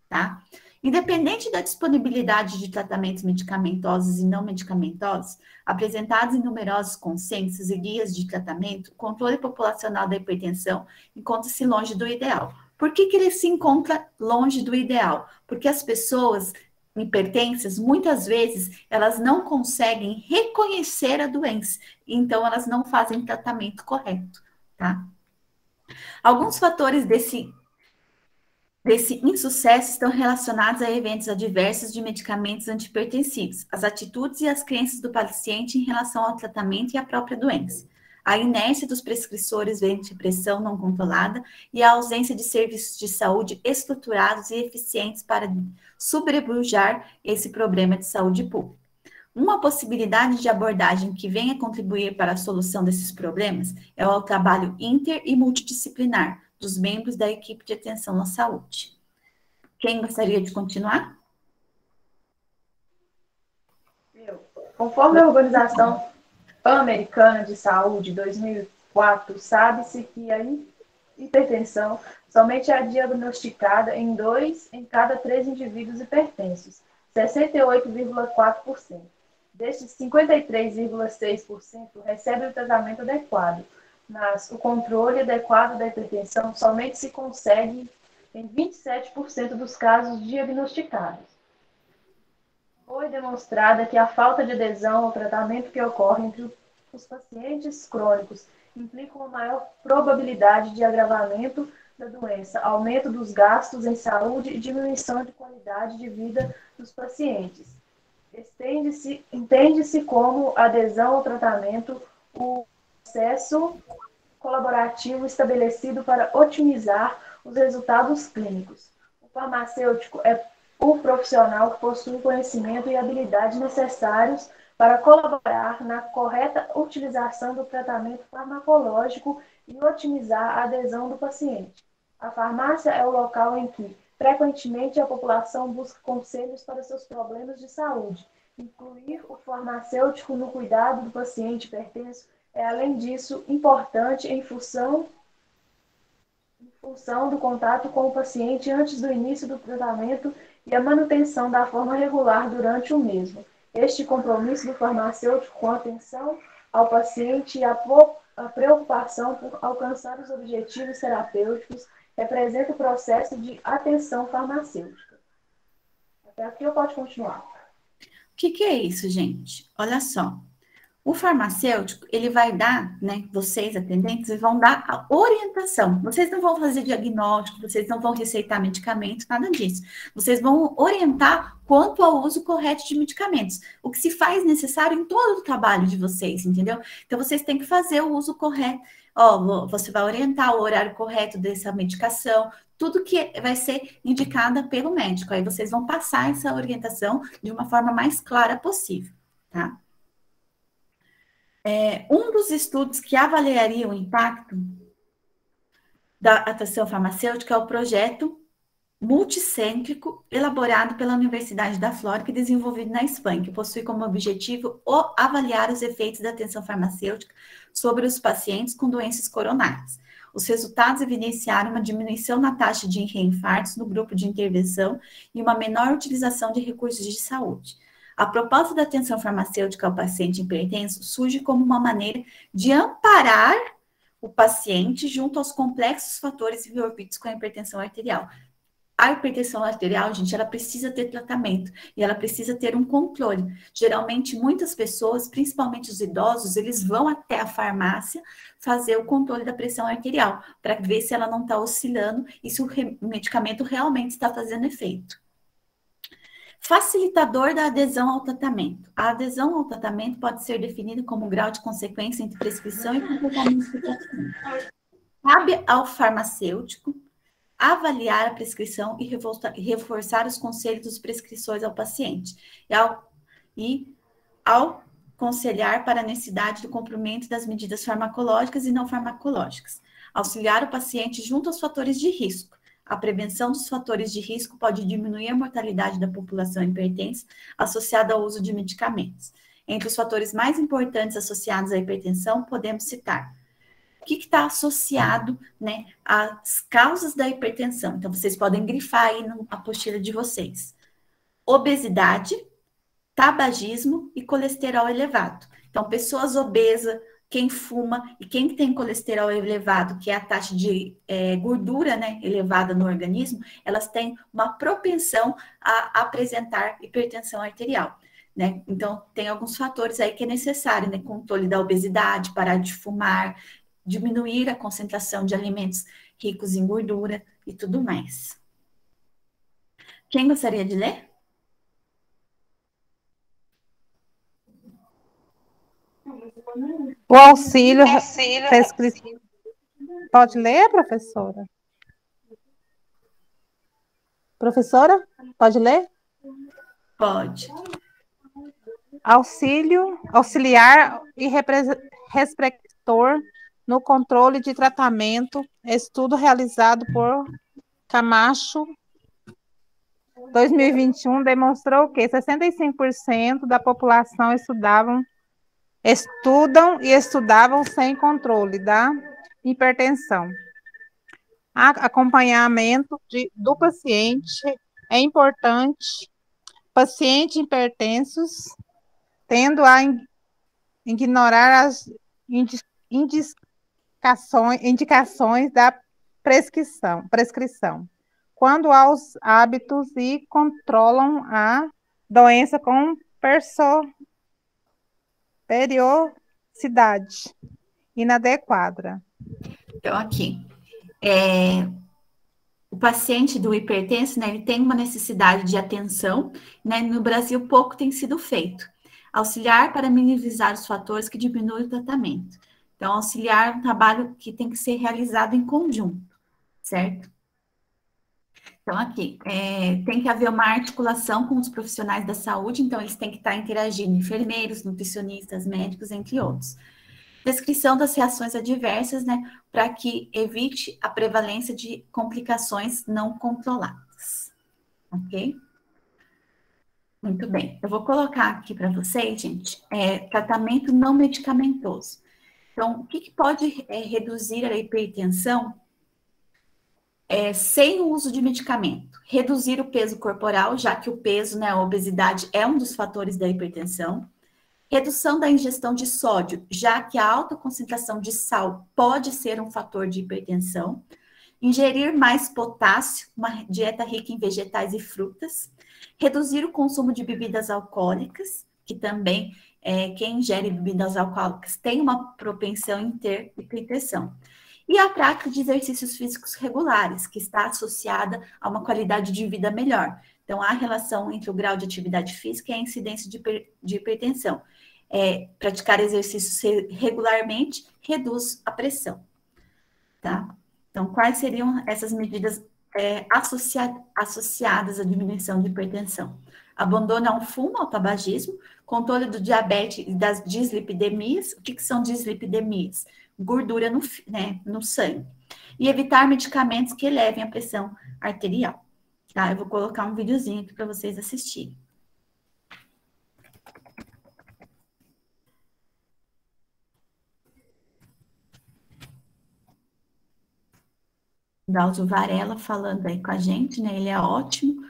Tá? Independente da disponibilidade de tratamentos medicamentosos e não medicamentosos, apresentados em numerosos consensos e guias de tratamento, o controle populacional da hipertensão encontra-se longe do ideal. Por que ele se encontra longe do ideal? Porque as pessoas hipertensas, muitas vezes, elas não conseguem reconhecer a doença, então elas não fazem tratamento correto, tá? Alguns fatores desse insucesso estão relacionados a eventos adversos de medicamentos antihipertensivos, as atitudes e as crenças do paciente em relação ao tratamento e à própria doença, a inércia dos prescriçores de antipressão não controlada e a ausência de serviços de saúde estruturados e eficientes para sobrepujar esse problema de saúde pública. Uma possibilidade de abordagem que venha contribuir para a solução desses problemas é o trabalho inter e multidisciplinar dos membros da equipe de atenção à saúde. Quem gostaria de continuar? Conforme a Organização Pan-Americana de Saúde 2004, sabe-se que a hipertensão somente é diagnosticada em 2 em cada 3 indivíduos hipertensos, 68,4%. Destes, 53,6% recebem o tratamento adequado, mas o controle adequado da hipertensão somente se consegue em 27% dos casos diagnosticados. Foi demonstrada que a falta de adesão ao tratamento que ocorre entre os pacientes crônicos implica uma maior probabilidade de agravamento da doença, aumento dos gastos em saúde e diminuição de qualidade de vida dos pacientes. Entende-se como adesão ao tratamento o processo colaborativo estabelecido para otimizar os resultados clínicos. O farmacêutico é o profissional que possui conhecimento e habilidade necessários para colaborar na correta utilização do tratamento farmacológico e otimizar a adesão do paciente. A farmácia é o local em que, frequentemente, a população busca conselhos para seus problemas de saúde. Incluir o farmacêutico no cuidado do paciente hipertenso é, além disso, importante em função do contato com o paciente antes do início do tratamento e a manutenção da forma regular durante o mesmo. Este compromisso do farmacêutico com a atenção ao paciente e a preocupação por alcançar os objetivos terapêuticos representa o processo de atenção farmacêutica. Até aqui eu posso continuar. O que é isso, gente? Olha só. O farmacêutico, ele vai dar, né, vocês atendentes, vão dar a orientação. Vocês não vão fazer diagnóstico, vocês não vão receitar medicamentos, nada disso. Vocês vão orientar quanto ao uso correto de medicamentos. O que se faz necessário em todo o trabalho de vocês, entendeu? Então, vocês têm que fazer o uso correto. Ó, você vai orientar o horário correto dessa medicação, tudo que vai ser indicada pelo médico. Aí vocês vão passar essa orientação de uma forma mais clara possível, tá? Um dos estudos que avaliaria o impacto da atenção farmacêutica é o projeto multicêntrico elaborado pela Universidade da Flórida e desenvolvido na Espanha, que possui como objetivo avaliar os efeitos da atenção farmacêutica sobre os pacientes com doenças coronárias. Os resultados evidenciaram uma diminuição na taxa de reinfartos no grupo de intervenção e uma menor utilização de recursos de saúde. A proposta da atenção farmacêutica ao paciente hipertenso surge como uma maneira de amparar o paciente junto aos complexos fatores envolvidos com a hipertensão arterial. A hipertensão arterial, gente, ela precisa ter tratamento e ela precisa ter um controle. Geralmente, muitas pessoas, principalmente os idosos, eles vão até a farmácia fazer o controle da pressão arterial para ver se ela não está oscilando e se o medicamento realmente está fazendo efeito. Facilitador da adesão ao tratamento. A adesão ao tratamento pode ser definida como grau de consequência entre prescrição e comportamento do paciente. Cabe ao farmacêutico avaliar a prescrição e reforçar os conselhos dos prescrições ao paciente e ao aconselhar para a necessidade do cumprimento das medidas farmacológicas e não farmacológicas. Auxiliar o paciente junto aos fatores de risco. A prevenção dos fatores de risco pode diminuir a mortalidade da população hipertensa associada ao uso de medicamentos. Entre os fatores mais importantes associados à hipertensão, podemos citar o que está associado, né, às causas da hipertensão. Então, vocês podem grifar aí na apostila de vocês. obesidade, tabagismo e colesterol elevado. Então, pessoas obesas, quem fuma e quem tem colesterol elevado, que é a taxa de gordura, né, elevada no organismo, elas têm uma propensão a apresentar hipertensão arterial, né? Então, tem alguns fatores aí que é necessário, né? Controle da obesidade, parar de fumar, diminuir a concentração de alimentos ricos em gordura e tudo mais. Quem gostaria de ler? O auxílio prescritivo. Pode ler, professora? Professora, pode ler? Pode. Auxiliar e receptor no controle de tratamento, estudo realizado por Camacho, 2021, demonstrou que 65% da população estudavam sem controle da hipertensão. Acompanhamento do paciente é importante. Pacientes hipertensos tendo a ignorar as indicações da prescrição, quando aos hábitos e controlam a doença com periodicidade inadequada. Então, aqui, o paciente do hipertenso, né, ele tem uma necessidade de atenção, né, no Brasil pouco tem sido feito. Auxiliar para minimizar os fatores que diminuem o tratamento. Então, auxiliar é um trabalho que tem que ser realizado em conjunto, certo? Então, aqui, tem que haver uma articulação com os profissionais da saúde, então eles têm que estar interagindo, enfermeiros, nutricionistas, médicos, entre outros. Descrição das reações adversas, né, para que evite a prevalência de complicações não controladas, ok? Muito bem, eu vou colocar aqui para vocês, gente, tratamento não medicamentoso. Então, o que pode reduzir a hipertensão sem o uso de medicamento? Reduzir o peso corporal, já que o peso, né, a obesidade é um dos fatores da hipertensão. Redução da ingestão de sódio, já que a alta concentração de sal pode ser um fator de hipertensão. Ingerir mais potássio, uma dieta rica em vegetais e frutas. Reduzir o consumo de bebidas alcoólicas, que também quem ingere bebidas alcoólicas tem uma propensão em ter hipertensão. E a prática de exercícios físicos regulares, que está associada a uma qualidade de vida melhor. Então, há relação entre o grau de atividade física e a incidência de hipertensão. Praticar exercícios regularmente reduz a pressão, tá? Então, quais seriam essas medidas associadas à diminuição de hipertensão? Abandono ao fumo, ao tabagismo, controle do diabetes e das dislipidemias. O que são dislipidemias? Gordura no sangue. E evitar medicamentos que elevem a pressão arterial. Tá? Eu vou colocar um videozinho aqui para vocês assistirem. Drauzio Varela falando aí com a gente, né? Ele é ótimo,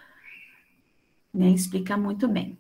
né? Explica muito bem.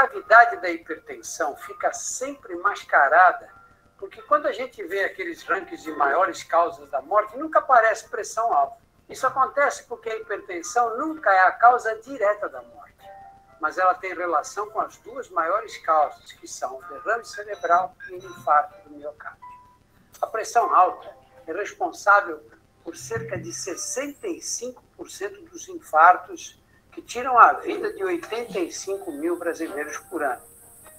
gravidade da hipertensão fica sempre mascarada, porque quando a gente vê aqueles rankings de maiores causas da morte, nunca aparece pressão alta. Isso acontece porque a hipertensão nunca é a causa direta da morte, mas ela tem relação com as duas maiores causas, que são o derrame cerebral e o infarto do miocárdio. A pressão alta é responsável por cerca de 65% dos infartos que tiram a vida de 85 mil brasileiros por ano,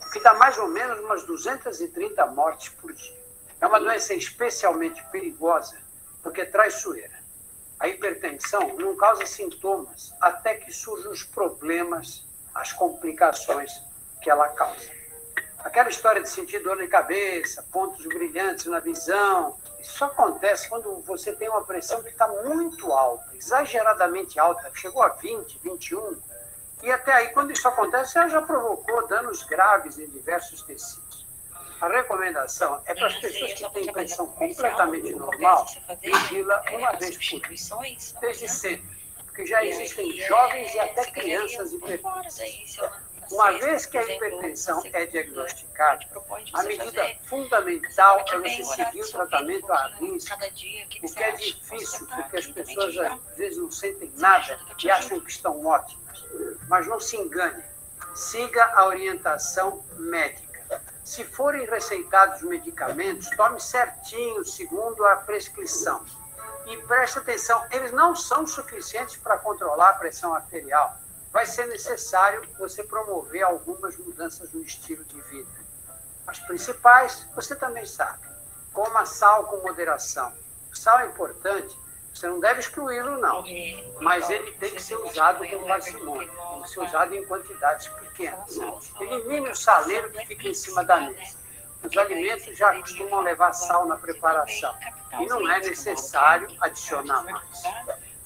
o que dá mais ou menos umas 230 mortes por dia. É uma doença especialmente perigosa porque é traiçoeira. A hipertensão não causa sintomas até que surjam os problemas, as complicações que ela causa. Aquela história de sentir dor de cabeça, pontos brilhantes na visão, isso só acontece quando você tem uma pressão que está muito alta, exageradamente alta, chegou a 20, 21, e até aí, quando isso acontece, ela já provocou danos graves em diversos tecidos. A recomendação é para as pessoas que têm pressão completamente normal, medi-la uma vez por dia, desde sempre, porque já existem jovens e até crianças hipertensas. Uma vez que a hipertensão é diagnosticada, a medida fundamental é você seguir o tratamento à risca, o que é difícil, porque as pessoas às vezes não sentem nada e acham que estão ótimas. Mas não se engane, siga a orientação médica. Se forem receitados medicamentos, tome certinho, segundo a prescrição. E preste atenção, eles não são suficientes para controlar a pressão arterial. Vai ser necessário você promover algumas mudanças no estilo de vida. As principais, você também sabe. Coma sal com moderação. O sal é importante, você não deve excluí-lo, não. Mas ele tem que ser usado com parcimônia. Tem que ser usado em quantidades pequenas. Elimine o saleiro que fica em cima da mesa. Os alimentos já costumam levar sal na preparação. E não é necessário adicionar mais.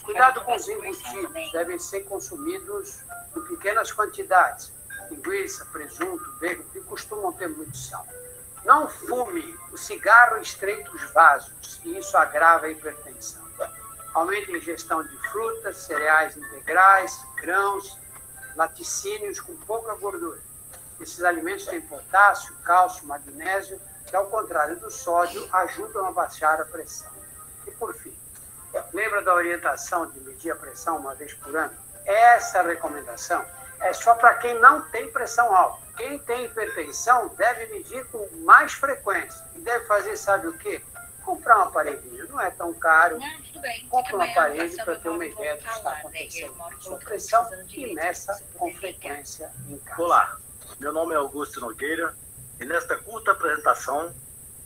Cuidado com os embutidos, devem ser consumidos em pequenas quantidades. Linguiça, presunto, bacon, que costumam ter muito sal. Não fume, o cigarro estreita os vasos e isso agrava a hipertensão. Aumente a ingestão de frutas, cereais integrais, grãos, laticínios com pouca gordura. Esses alimentos têm potássio, cálcio, magnésio, que ao contrário do sódio, ajudam a baixar a pressão. E por fim, lembra da orientação de medir a pressão uma vez por ano? Essa recomendação é só para quem não tem pressão alta. Quem tem hipertensão deve medir com mais frequência. E deve fazer, sabe o quê? Comprar um aparelhinho. Não é tão caro. Compre um aparelho para ter uma ideia do que está acontecendo com a sua pressão e meça com frequência em casa. Olá, meu nome é Augusto Nogueira e nesta curta apresentação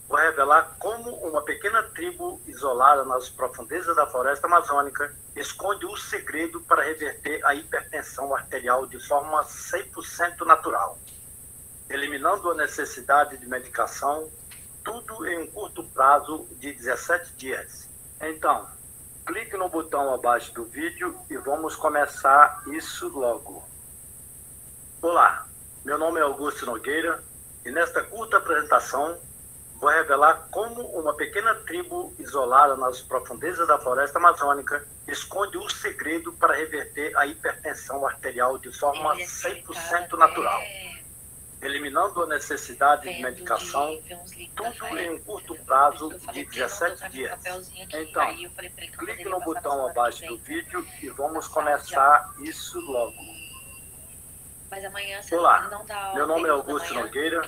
vou revelar como uma pequena tribo isolada nas profundezas da floresta amazônica esconde o segredo para reverter a hipertensão arterial de forma 100% natural, eliminando a necessidade de medicação, tudo em um curto prazo de 17 dias. Então, clique no botão abaixo do vídeo e vamos começar isso logo. Olá, meu nome é Augusto Nogueira e nesta curta apresentação vou revelar como uma pequena tribo isolada nas profundezas da floresta amazônica esconde o segredo para reverter a hipertensão arterial de forma 100% natural, eliminando a necessidade de medicação, tudo em um curto prazo de 17 dias. Então, clique no botão abaixo do vídeo e vamos começar isso logo. Olá, meu nome é Augusto Nogueira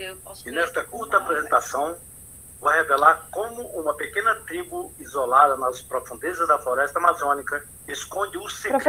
e nesta curta apresentação vou revelar como uma pequena tribo isolada nas profundezas da floresta amazônica esconde o segredo.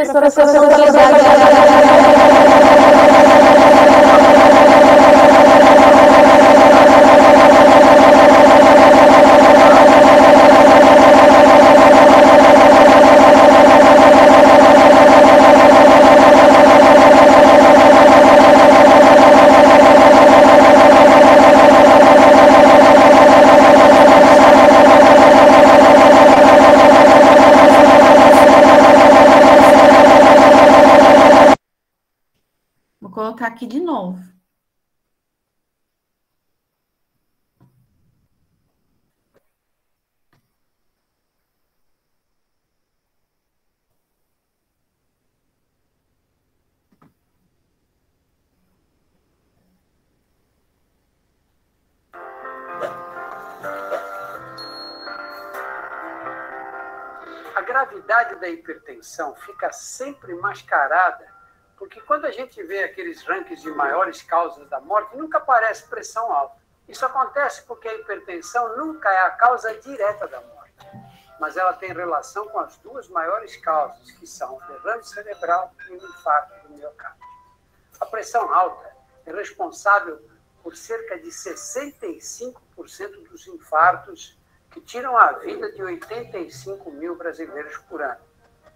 Vou colocar aqui de novo. gravidade da hipertensão fica sempre mascarada, porque quando a gente vê aqueles rankings de maiores causas da morte, nunca aparece pressão alta. Isso acontece porque a hipertensão nunca é a causa direta da morte, mas ela tem relação com as duas maiores causas, que são o derrame cerebral e o infarto do miocárdio. A pressão alta é responsável por cerca de 65% dos infartos que tiram a vida de 85 mil brasileiros por ano,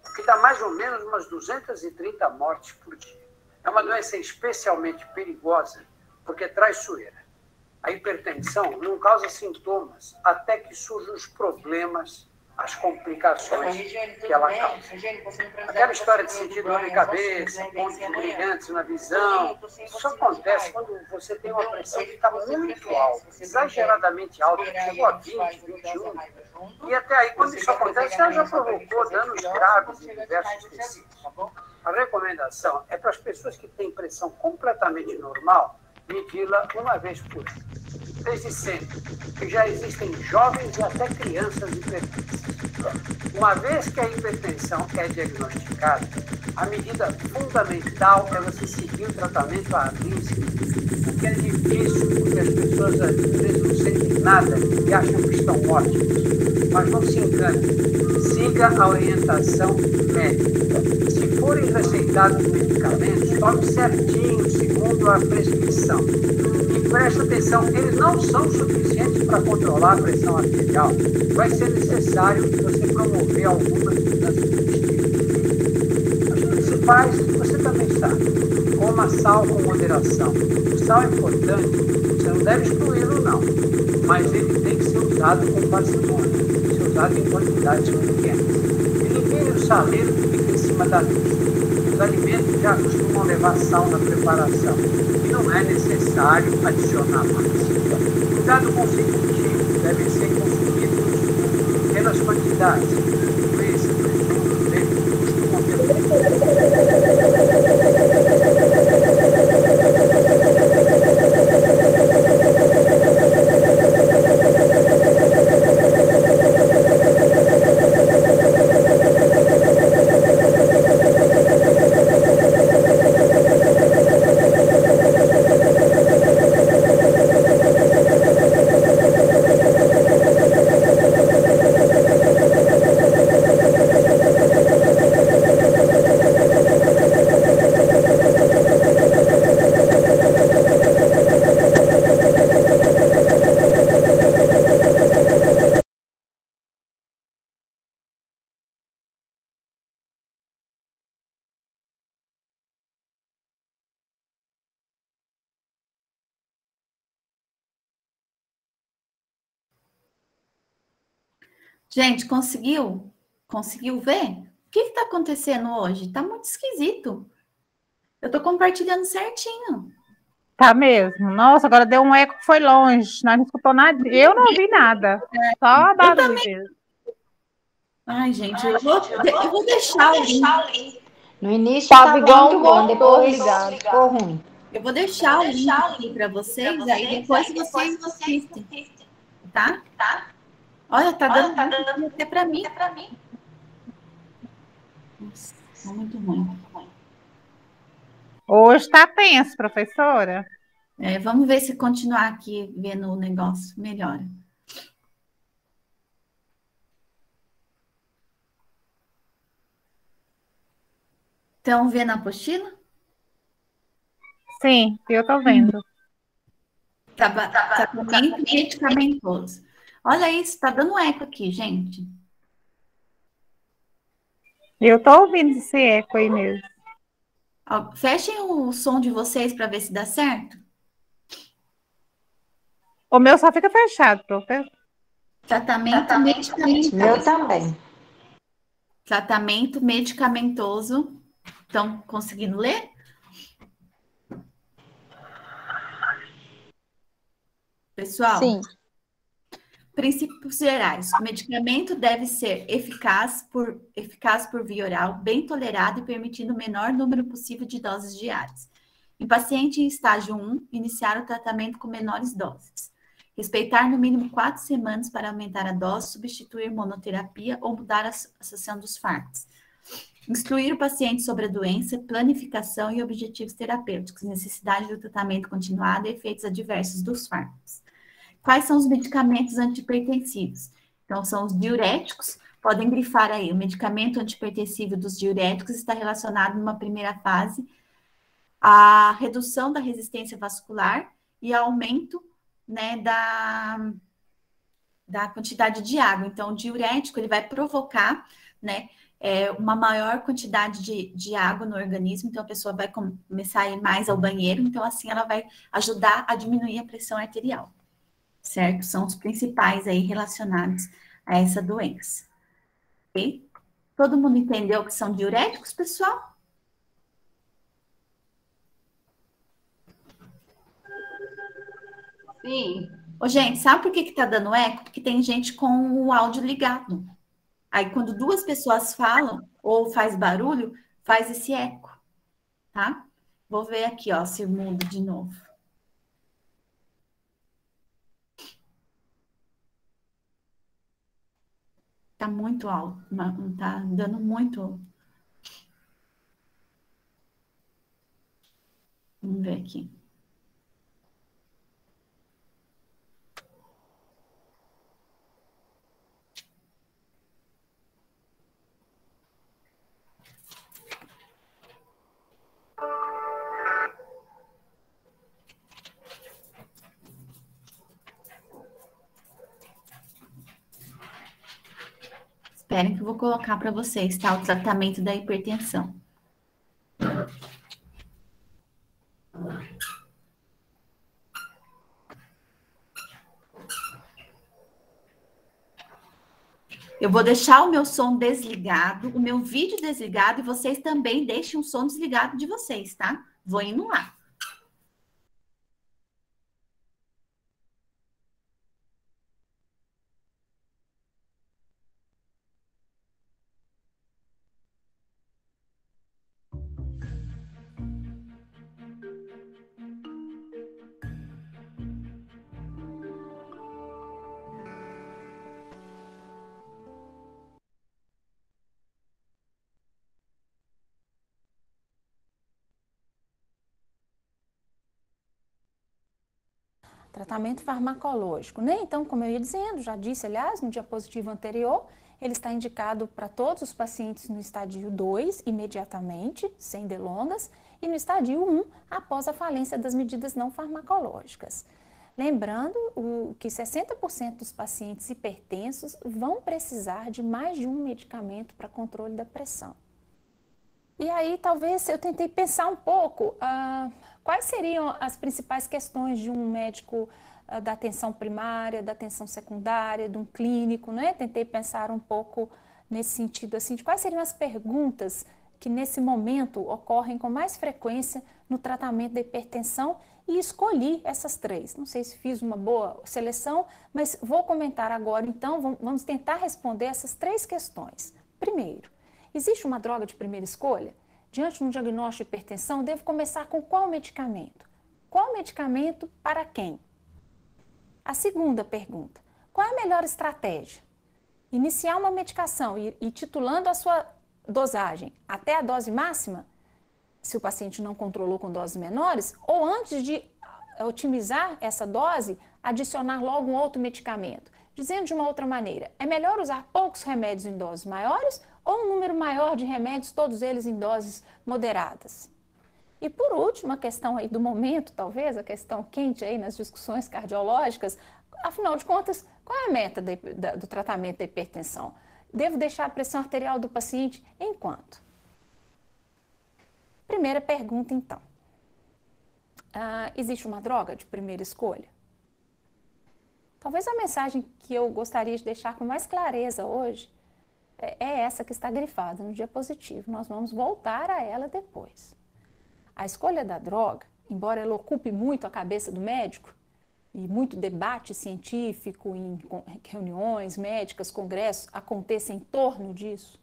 o que dá mais ou menos umas 230 mortes por dia. É uma doença especialmente perigosa porque é traiçoeira. A hipertensão não causa sintomas até que surjam os problemas, as complicações que ela causa. Aquela história de sentir dor de cabeça, pontos brilhantes na visão, isso acontece quando você tem uma pressão que está muito alta, exageradamente alta, chegou a 20, 21, e até aí, quando isso acontece, ela já provocou danos graves em diversos tecidos. A recomendação é para as pessoas que têm pressão completamente normal, medi-la uma vez por ano. Desde sempre, que já existem jovens e até crianças hipertensas. Uma vez que a hipertensão é diagnosticada, a medida fundamental é você seguir o tratamento à risca, o que é difícil, porque as pessoas às vezes não sentem nada e acham que estão ótimas. Mas não se engane, siga a orientação médica. Se forem receitados medicamentos, tome certinho, segundo a prescrição. E preste atenção, eles não são suficientes para controlar a pressão arterial. Vai ser necessário você promover algumas mudanças de estilo. As principais, você também sabe. Coma sal com moderação. O sal é importante, você não deve excluí-lo não, mas ele tem que ser usado com parcimônia, tem que ser usado em quantidades pequenas. Elimine o saleiro que fica em cima da lista. Os alimentos já costumam levar sal na preparação e não é necessário adicionar mais. Cuidado com os embutidos, devem ser consumidos em pequenas quantidades. Linguiça, presunto, leite, costumam ter Gente, conseguiu? Conseguiu ver? O que está acontecendo hoje? Está muito esquisito. Eu estou compartilhando certinho. Tá mesmo. Nossa, agora deu um eco que foi longe. Nós não escutou nada. Eu não ouvi nada. Só a barulho mesmo. Ai, gente, eu vou deixar o link. No início estava igual muito bom, depois ligado. ficou ruim. Eu vou deixar o link aqui para vocês, aí depois vocês assistem. Tá? Olha, tá dando até para mim. Nossa, tá muito ruim. Hoje tá tenso, professora. Vamos ver se continuar aqui vendo o negócio melhora. Estão vendo a apostila? Sim, eu tô vendo. Tratamento medicamentoso. Olha isso, tá dando eco aqui, gente. Eu tô ouvindo esse eco aí mesmo. Fechem o som de vocês para ver se dá certo. O meu só fica fechado, professor. Tratamento medicamentoso. Meu também. Tratamento medicamentoso. Estão conseguindo ler? Pessoal? Sim. Princípios gerais. O medicamento deve ser eficaz por via oral, bem tolerado e permitindo o menor número possível de doses diárias. Em paciente em estágio 1, iniciar o tratamento com menores doses. Respeitar no mínimo 4 semanas para aumentar a dose, substituir monoterapia ou mudar a associação dos fármacos. Instruir o paciente sobre a doença, planificação e objetivos terapêuticos, necessidade do tratamento continuado e efeitos adversos dos fármacos. Quais são os medicamentos antihipertensivos? Então, são os diuréticos. Podem grifar aí, o medicamento antihipertensivo dos diuréticos está relacionado numa primeira fase à redução da resistência vascular e aumento, né, da quantidade de água. Então, o diurético, ele vai provocar, né, uma maior quantidade de água no organismo, então a pessoa vai começar a ir mais ao banheiro, então assim ela vai ajudar a diminuir a pressão arterial, certo? São os principais aí relacionados a essa doença. Ok? Todo mundo entendeu o que são diuréticos, pessoal? Sim. Ô, gente, sabe por que tá dando eco? Porque tem gente com o áudio ligado. Aí, quando 2 pessoas falam ou faz barulho, faz esse eco, tá? Vou ver aqui, ó, se muda de novo. Tá muito alto, não tá dando muito. Vamos ver aqui. Esperem que eu vou colocar para vocês, tá? O tratamento da hipertensão. Eu vou deixar o meu som desligado, o meu vídeo desligado, e vocês também deixem o som desligado de vocês, tá? Vou indo lá. Tratamento farmacológico, né? Então, como eu ia dizendo, já disse, aliás, no diapositivo anterior, ele está indicado para todos os pacientes no estadio 2, imediatamente, sem delongas, e no estadio 1, após a falência das medidas não farmacológicas. Lembrando que 60% dos pacientes hipertensos vão precisar de mais de um medicamento para controle da pressão. E aí, talvez, eu tentei pensar um pouco quais seriam as principais questões de um médico da atenção primária, da atenção secundária, de um clínico, né? Tentei pensar um pouco nesse sentido, assim, de quais seriam as perguntas que nesse momento ocorrem com mais frequência no tratamento da hipertensão e escolhi essas 3. Não sei se fiz uma boa seleção, mas vou comentar agora, então, vamos tentar responder essas 3 questões. Primeiro, existe uma droga de primeira escolha? Diante de um diagnóstico de hipertensão, devo começar com qual medicamento? Qual medicamento para quem? A segunda pergunta, qual é a melhor estratégia? Iniciar uma medicação e titulando a sua dosagem até a dose máxima, se o paciente não controlou com doses menores, ou antes de otimizar essa dose, adicionar logo um outro medicamento. Dizendo de uma outra maneira, é melhor usar poucos remédios em doses maiores ou um número maior de remédios, todos eles em doses moderadas? E por último, a questão aí do momento, talvez, a questão quente aí nas discussões cardiológicas, afinal de contas, qual é a meta do tratamento da hipertensão? Devo deixar a pressão arterial do paciente em quanto? Primeira pergunta, então. Existe uma droga de primeira escolha? Talvez a mensagem que eu gostaria de deixar com mais clareza hoje é essa que está grifada no diapositivo. Nós vamos voltar a ela depois. A escolha da droga, embora ela ocupe muito a cabeça do médico, e muito debate científico em reuniões médicas, congressos, aconteça em torno disso,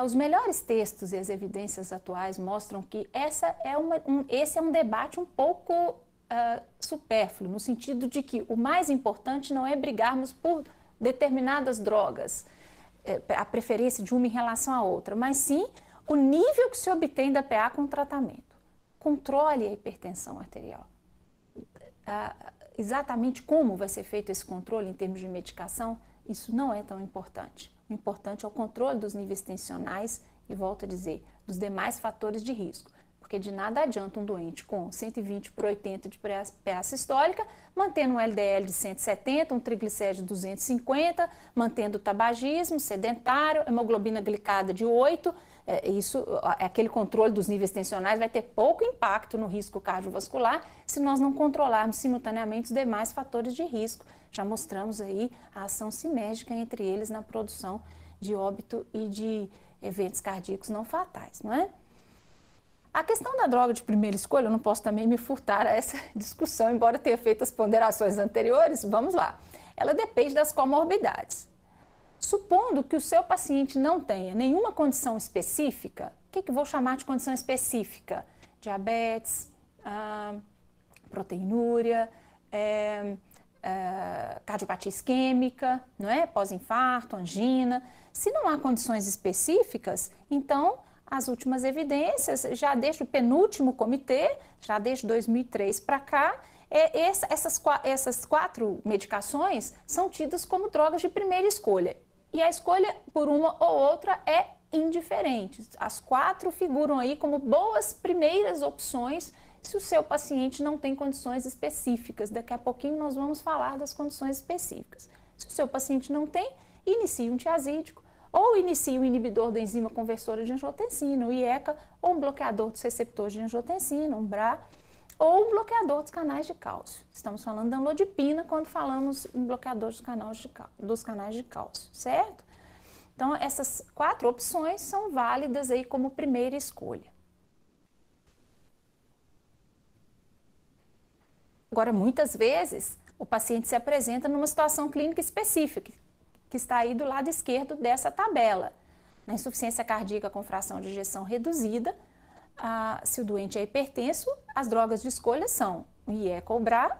os melhores textos e as evidências atuais mostram que esse é um debate um pouco supérfluo, no sentido de que o mais importante não é brigarmos por determinadas drogas, a preferência de uma em relação à outra, mas sim o nível que se obtém da PA com o tratamento. Controle a hipertensão arterial. Exatamente como vai ser feito esse controle em termos de medicação, isso não é tão importante. O importante é o controle dos níveis tensionais e, volto a dizer, dos demais fatores de risco. Porque de nada adianta um doente com 120 por 80 de PA sistólica, mantendo um LDL de 170, um triglicéride de 250, mantendo o tabagismo, sedentário, hemoglobina glicada de 8. Aquele controle dos níveis tensionais vai ter pouco impacto no risco cardiovascular se nós não controlarmos simultaneamente os demais fatores de risco. Já mostramos aí a ação sinérgica entre eles na produção de óbito e de eventos cardíacos não fatais, não é? A questão da droga de primeira escolha, eu não posso também me furtar a essa discussão, embora tenha feito as ponderações anteriores, vamos lá. Ela depende das comorbidades. Supondo que o seu paciente não tenha nenhuma condição específica, o que vou chamar de condição específica? Diabetes, proteinúria, cardiopatia isquêmica, não é? Pós-infarto, angina. Se não há condições específicas, então as últimas evidências, já desde o penúltimo comitê, já desde 2003 para cá, essas 4 medicações são tidas como drogas de primeira escolha. E a escolha por uma ou outra é indiferente. As 4 figuram aí como boas primeiras opções se o seu paciente não tem condições específicas. Daqui a pouquinho nós vamos falar das condições específicas. Se o seu paciente não tem, inicie um tiazídico, ou inicie um inibidor da enzima conversora de angiotensina, o IECA, ou um bloqueador dos receptores de angiotensina, um BRA, ou um bloqueador dos canais de cálcio. Estamos falando da amlodipina quando falamos em bloqueador dos canais de cálcio, certo? Então, essas 4 opções são válidas aí como primeira escolha. Agora, muitas vezes, o paciente se apresenta numa situação clínica específica, que está aí do lado esquerdo dessa tabela. Na insuficiência cardíaca com fração de ejeção reduzida, se o doente é hipertenso, as drogas de escolha são um IECA ou BRA,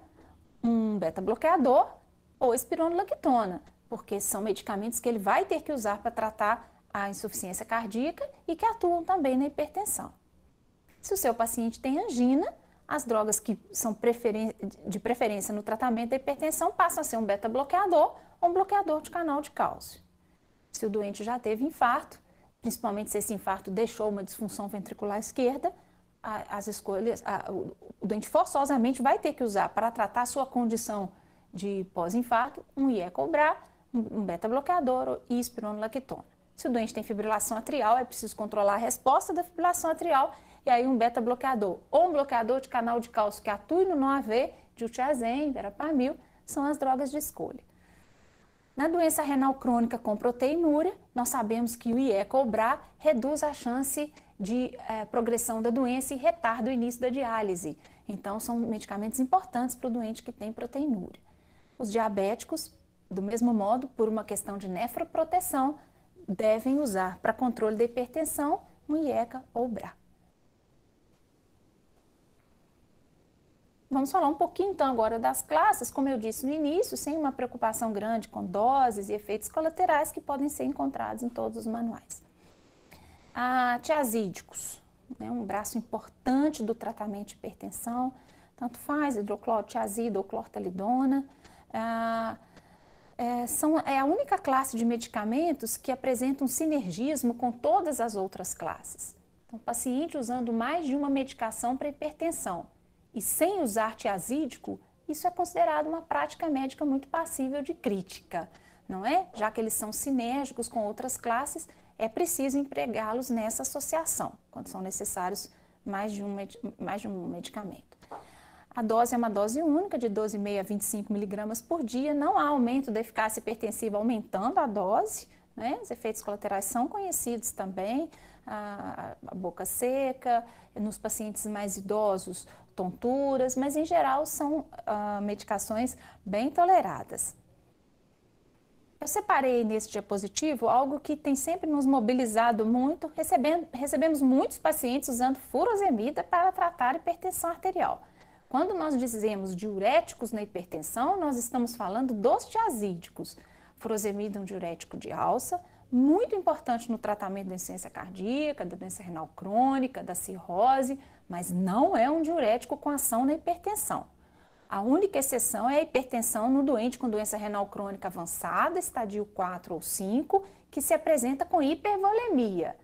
um beta-bloqueador ou espironolactona, porque são medicamentos que ele vai ter que usar para tratar a insuficiência cardíaca e que atuam também na hipertensão. Se o seu paciente tem angina, as drogas que são de preferência no tratamento da hipertensão passam a ser um beta-bloqueador ou um bloqueador de canal de cálcio. Se o doente já teve infarto, principalmente se esse infarto deixou uma disfunção ventricular esquerda, o doente forçosamente vai ter que usar para tratar a sua condição de pós-infarto um IECA ou BRA, um beta-bloqueador e espironolactona. Se o doente tem fibrilação atrial, é preciso controlar a resposta da fibrilação atrial e aí um beta-bloqueador ou um bloqueador de canal de cálcio que atue no NOAV, diltiazem, verapamil, são as drogas de escolha. Na doença renal crônica com proteinúria, nós sabemos que o IECA ou BRA reduz a chance de progressão da doença e retarda o início da diálise. Então, são medicamentos importantes para o doente que tem proteinúria. Os diabéticos, do mesmo modo, por uma questão de nefroproteção, devem usar para controle da hipertensão um IECA ou BRA. Vamos falar um pouquinho, então, agora das classes, como eu disse no início, sem uma preocupação grande com doses e efeitos colaterais que podem ser encontrados em todos os manuais. Tiazídicos, né, um braço importante do tratamento de hipertensão, tanto faz hidroclorotiazida ou clortalidona. É a única classe de medicamentos que apresenta um sinergismo com todas as outras classes. Então, o paciente usando mais de uma medicação para hipertensão e sem usar tiazídico, isso é considerado uma prática médica muito passível de crítica, não é? Já que eles são sinérgicos com outras classes, é preciso empregá-los nessa associação, quando são necessários mais de um medicamento. A dose é uma dose única, de 12,5 a 25 miligramas por dia, não há aumento da eficácia hipertensiva aumentando a dose, né? Os efeitos colaterais são conhecidos também, a boca seca, nos pacientes mais idosos, tonturas, mas em geral são medicações bem toleradas. Eu separei nesse diapositivo algo que tem sempre nos mobilizado muito. Recebemos muitos pacientes usando furosemida para tratar hipertensão arterial. Quando nós dizemos diuréticos na hipertensão, nós estamos falando dos tiazídicos. Furosemida é um diurético de alça, muito importante no tratamento da insuficiência cardíaca, da doença renal crônica, da cirrose, mas não é um diurético com ação na hipertensão. A única exceção é a hipertensão no doente com doença renal crônica avançada, estadio 4 ou 5, que se apresenta com hipervolemia.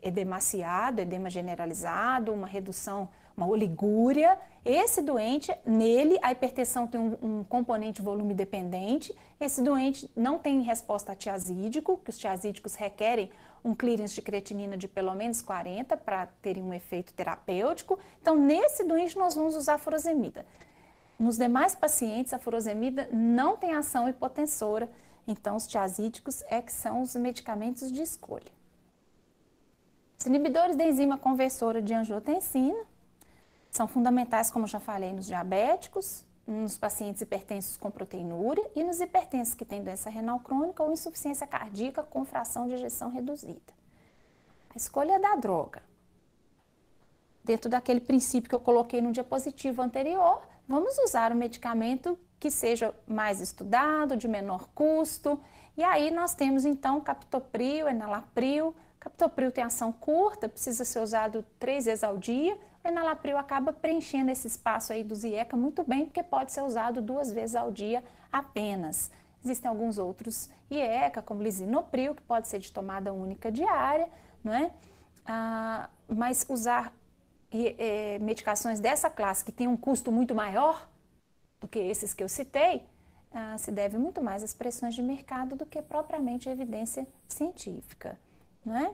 Edemaciado, edema generalizado, uma redução, uma oligúria. Esse doente, nele, a hipertensão tem um componente volume dependente. Esse doente não tem resposta a tiazídico, que os tiazídicos requerem um clearance de creatinina de pelo menos 40 para terem um efeito terapêutico. Então, nesse doente, nós vamos usar a furosemida. Nos demais pacientes, a furosemida não tem ação hipotensora, então os tiazídicos é que são os medicamentos de escolha. Os inibidores da enzima conversora de angiotensina são fundamentais, como já falei, nos diabéticos, nos pacientes hipertensos com proteinúria e nos hipertensos que têm doença renal crônica ou insuficiência cardíaca com fração de ejeção reduzida. A escolha da droga. Dentro daquele princípio que eu coloquei no diapositivo anterior, vamos usar o medicamento que seja mais estudado, de menor custo. E aí nós temos então captopril, enalapril. Captopril tem ação curta, precisa ser usado 3 vezes ao dia. O enalapril acaba preenchendo esse espaço aí do IECA muito bem, porque pode ser usado 2 vezes ao dia apenas. Existem alguns outros IECA, como lisinopril, que pode ser de tomada única diária, não é? Mas usar medicações dessa classe, que tem um custo muito maior do que esses que eu citei, se deve muito mais às pressões de mercado do que propriamente à evidência científica, não é?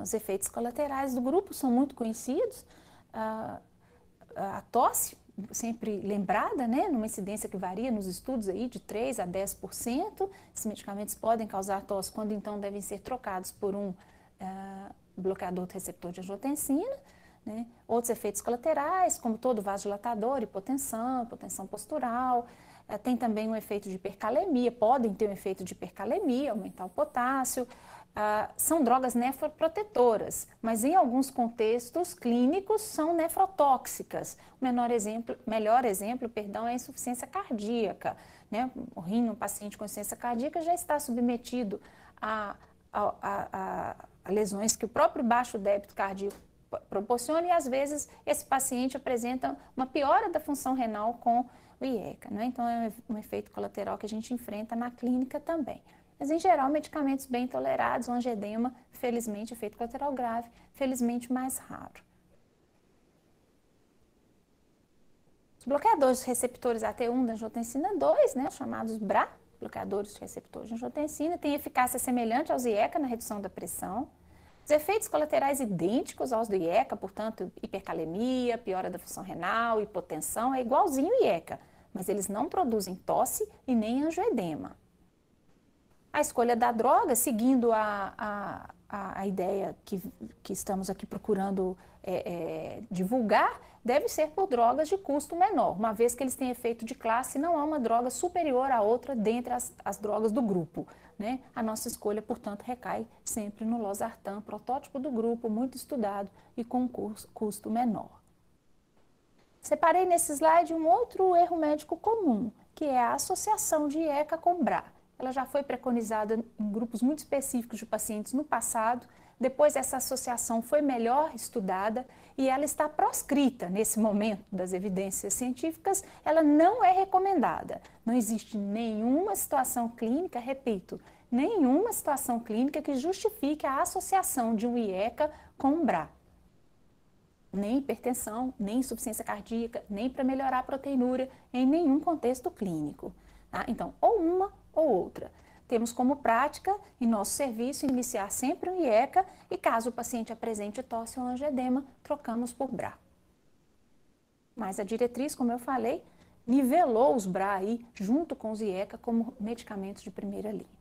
Os efeitos colaterais do grupo são muito conhecidos. A tosse, sempre lembrada, né, numa incidência que varia nos estudos aí de 3 a 10%. Esses medicamentos podem causar tosse quando então devem ser trocados por um bloqueador do receptor de angiotensina, né? Outros efeitos colaterais, como todo vasodilatador, hipotensão postural, tem também um efeito de hipercalemia, podem ter um efeito de hipercalemia, aumentar o potássio. São drogas nefroprotetoras, mas em alguns contextos clínicos são nefrotóxicas. O melhor exemplo, é a insuficiência cardíaca, né? O rim, um paciente com insuficiência cardíaca já está submetido a lesões que o próprio baixo débito cardíaco proporciona, e às vezes esse paciente apresenta uma piora da função renal com o IECA, né? Então é um efeito colateral que a gente enfrenta na clínica também. Mas em geral, medicamentos bem tolerados, o angedema, felizmente, efeito colateral grave, felizmente mais raro. Os bloqueadores de receptores AT1 da angiotensina 2, né, os chamados BRA, bloqueadores de receptores de angiotensina, têm eficácia semelhante aos IECA na redução da pressão. Os efeitos colaterais idênticos aos do IECA, portanto, hipercalemia, piora da função renal, hipotensão, é igualzinho ao IECA, mas eles não produzem tosse e nem angioedema. A escolha da droga, seguindo a ideia que estamos aqui procurando divulgar, deve ser por drogas de custo menor, uma vez que eles têm efeito de classe, não há uma droga superior à outra dentre as drogas do grupo, né? A nossa escolha, portanto, recai sempre no losartan, protótipo do grupo, muito estudado e com custo menor. Separei nesse slide um outro erro médico comum, que é a associação de IECA com BRA. Ela já foi preconizada em grupos muito específicos de pacientes no passado. Depois essa associação foi melhor estudada e ela está proscrita nesse momento das evidências científicas. Ela não é recomendada. Não existe nenhuma situação clínica, repito, nenhuma situação clínica que justifique a associação de um IECA com um BRA. Nem hipertensão, nem insuficiência cardíaca, nem para melhorar a proteinúria, em nenhum contexto clínico. Tá? Então, ou uma ou outra. Temos como prática, em nosso serviço, iniciar sempre um IECA e, caso o paciente apresente tosse ou angedema, trocamos por BRA. Mas a diretriz, como eu falei, nivelou os BRA aí, junto com os IECA, como medicamentos de primeira linha.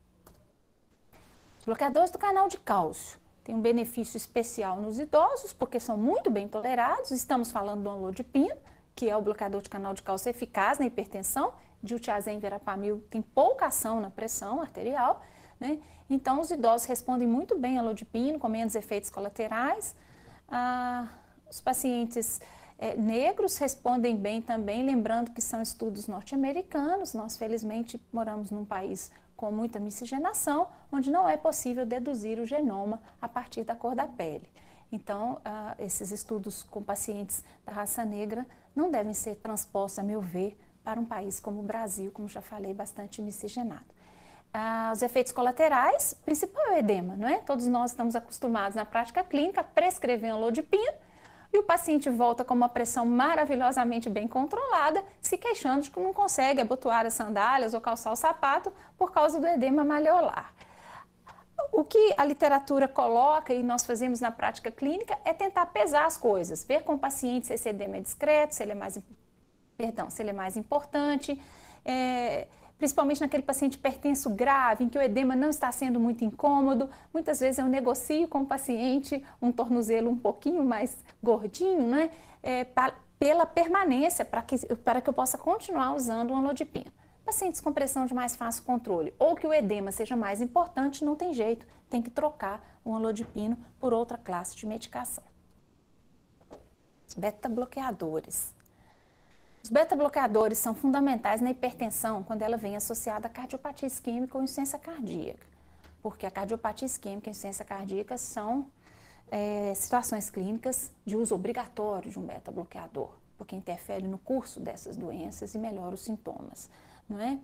Os bloqueadores do canal de cálcio têm um benefício especial nos idosos, porque são muito bem tolerados. Estamos falando do amlodipino, que é o bloqueador de canal de cálcio eficaz na hipertensão. Diltiazem e verapamil tem pouca ação na pressão arterial, né? Então, os idosos respondem muito bem ao amlodipino, com menos efeitos colaterais. Os pacientes Negros respondem bem também, lembrando que são estudos norte-americanos. Nós, felizmente, moramos num país com muita miscigenação, onde não é possível deduzir o genoma a partir da cor da pele. Então, esses estudos com pacientes da raça negra não devem ser transpostos, a meu ver, para um país como o Brasil, como já falei, bastante miscigenado. Os efeitos colaterais, principal é o edema, não é? Todos nós estamos acostumados na prática clínica a prescrever amlodipina e o paciente volta com uma pressão maravilhosamente bem controlada, se queixando de que não consegue abotoar as sandálias ou calçar o sapato por causa do edema maleolar. O que a literatura coloca e nós fazemos na prática clínica é tentar pesar as coisas, ver com o paciente se esse edema é discreto, se ele é mais importante, principalmente naquele paciente hipertenso grave, em que o edema não está sendo muito incômodo. Muitas vezes eu negocio com o paciente um tornozelo um pouquinho mais gordinho, né, pela permanência, para que eu possa continuar usando o amlodipina. Pacientes com pressão de mais fácil controle, ou que o edema seja mais importante, não tem jeito, tem que trocar o amlodipino por outra classe de medicação. Beta-bloqueadores. Os beta-bloqueadores são fundamentais na hipertensão quando ela vem associada à cardiopatia isquêmica ou insuficiência cardíaca, porque a cardiopatia isquêmica e a insuficiência cardíaca são situações clínicas de uso obrigatório de um beta-bloqueador, porque interfere no curso dessas doenças e melhora os sintomas, não é?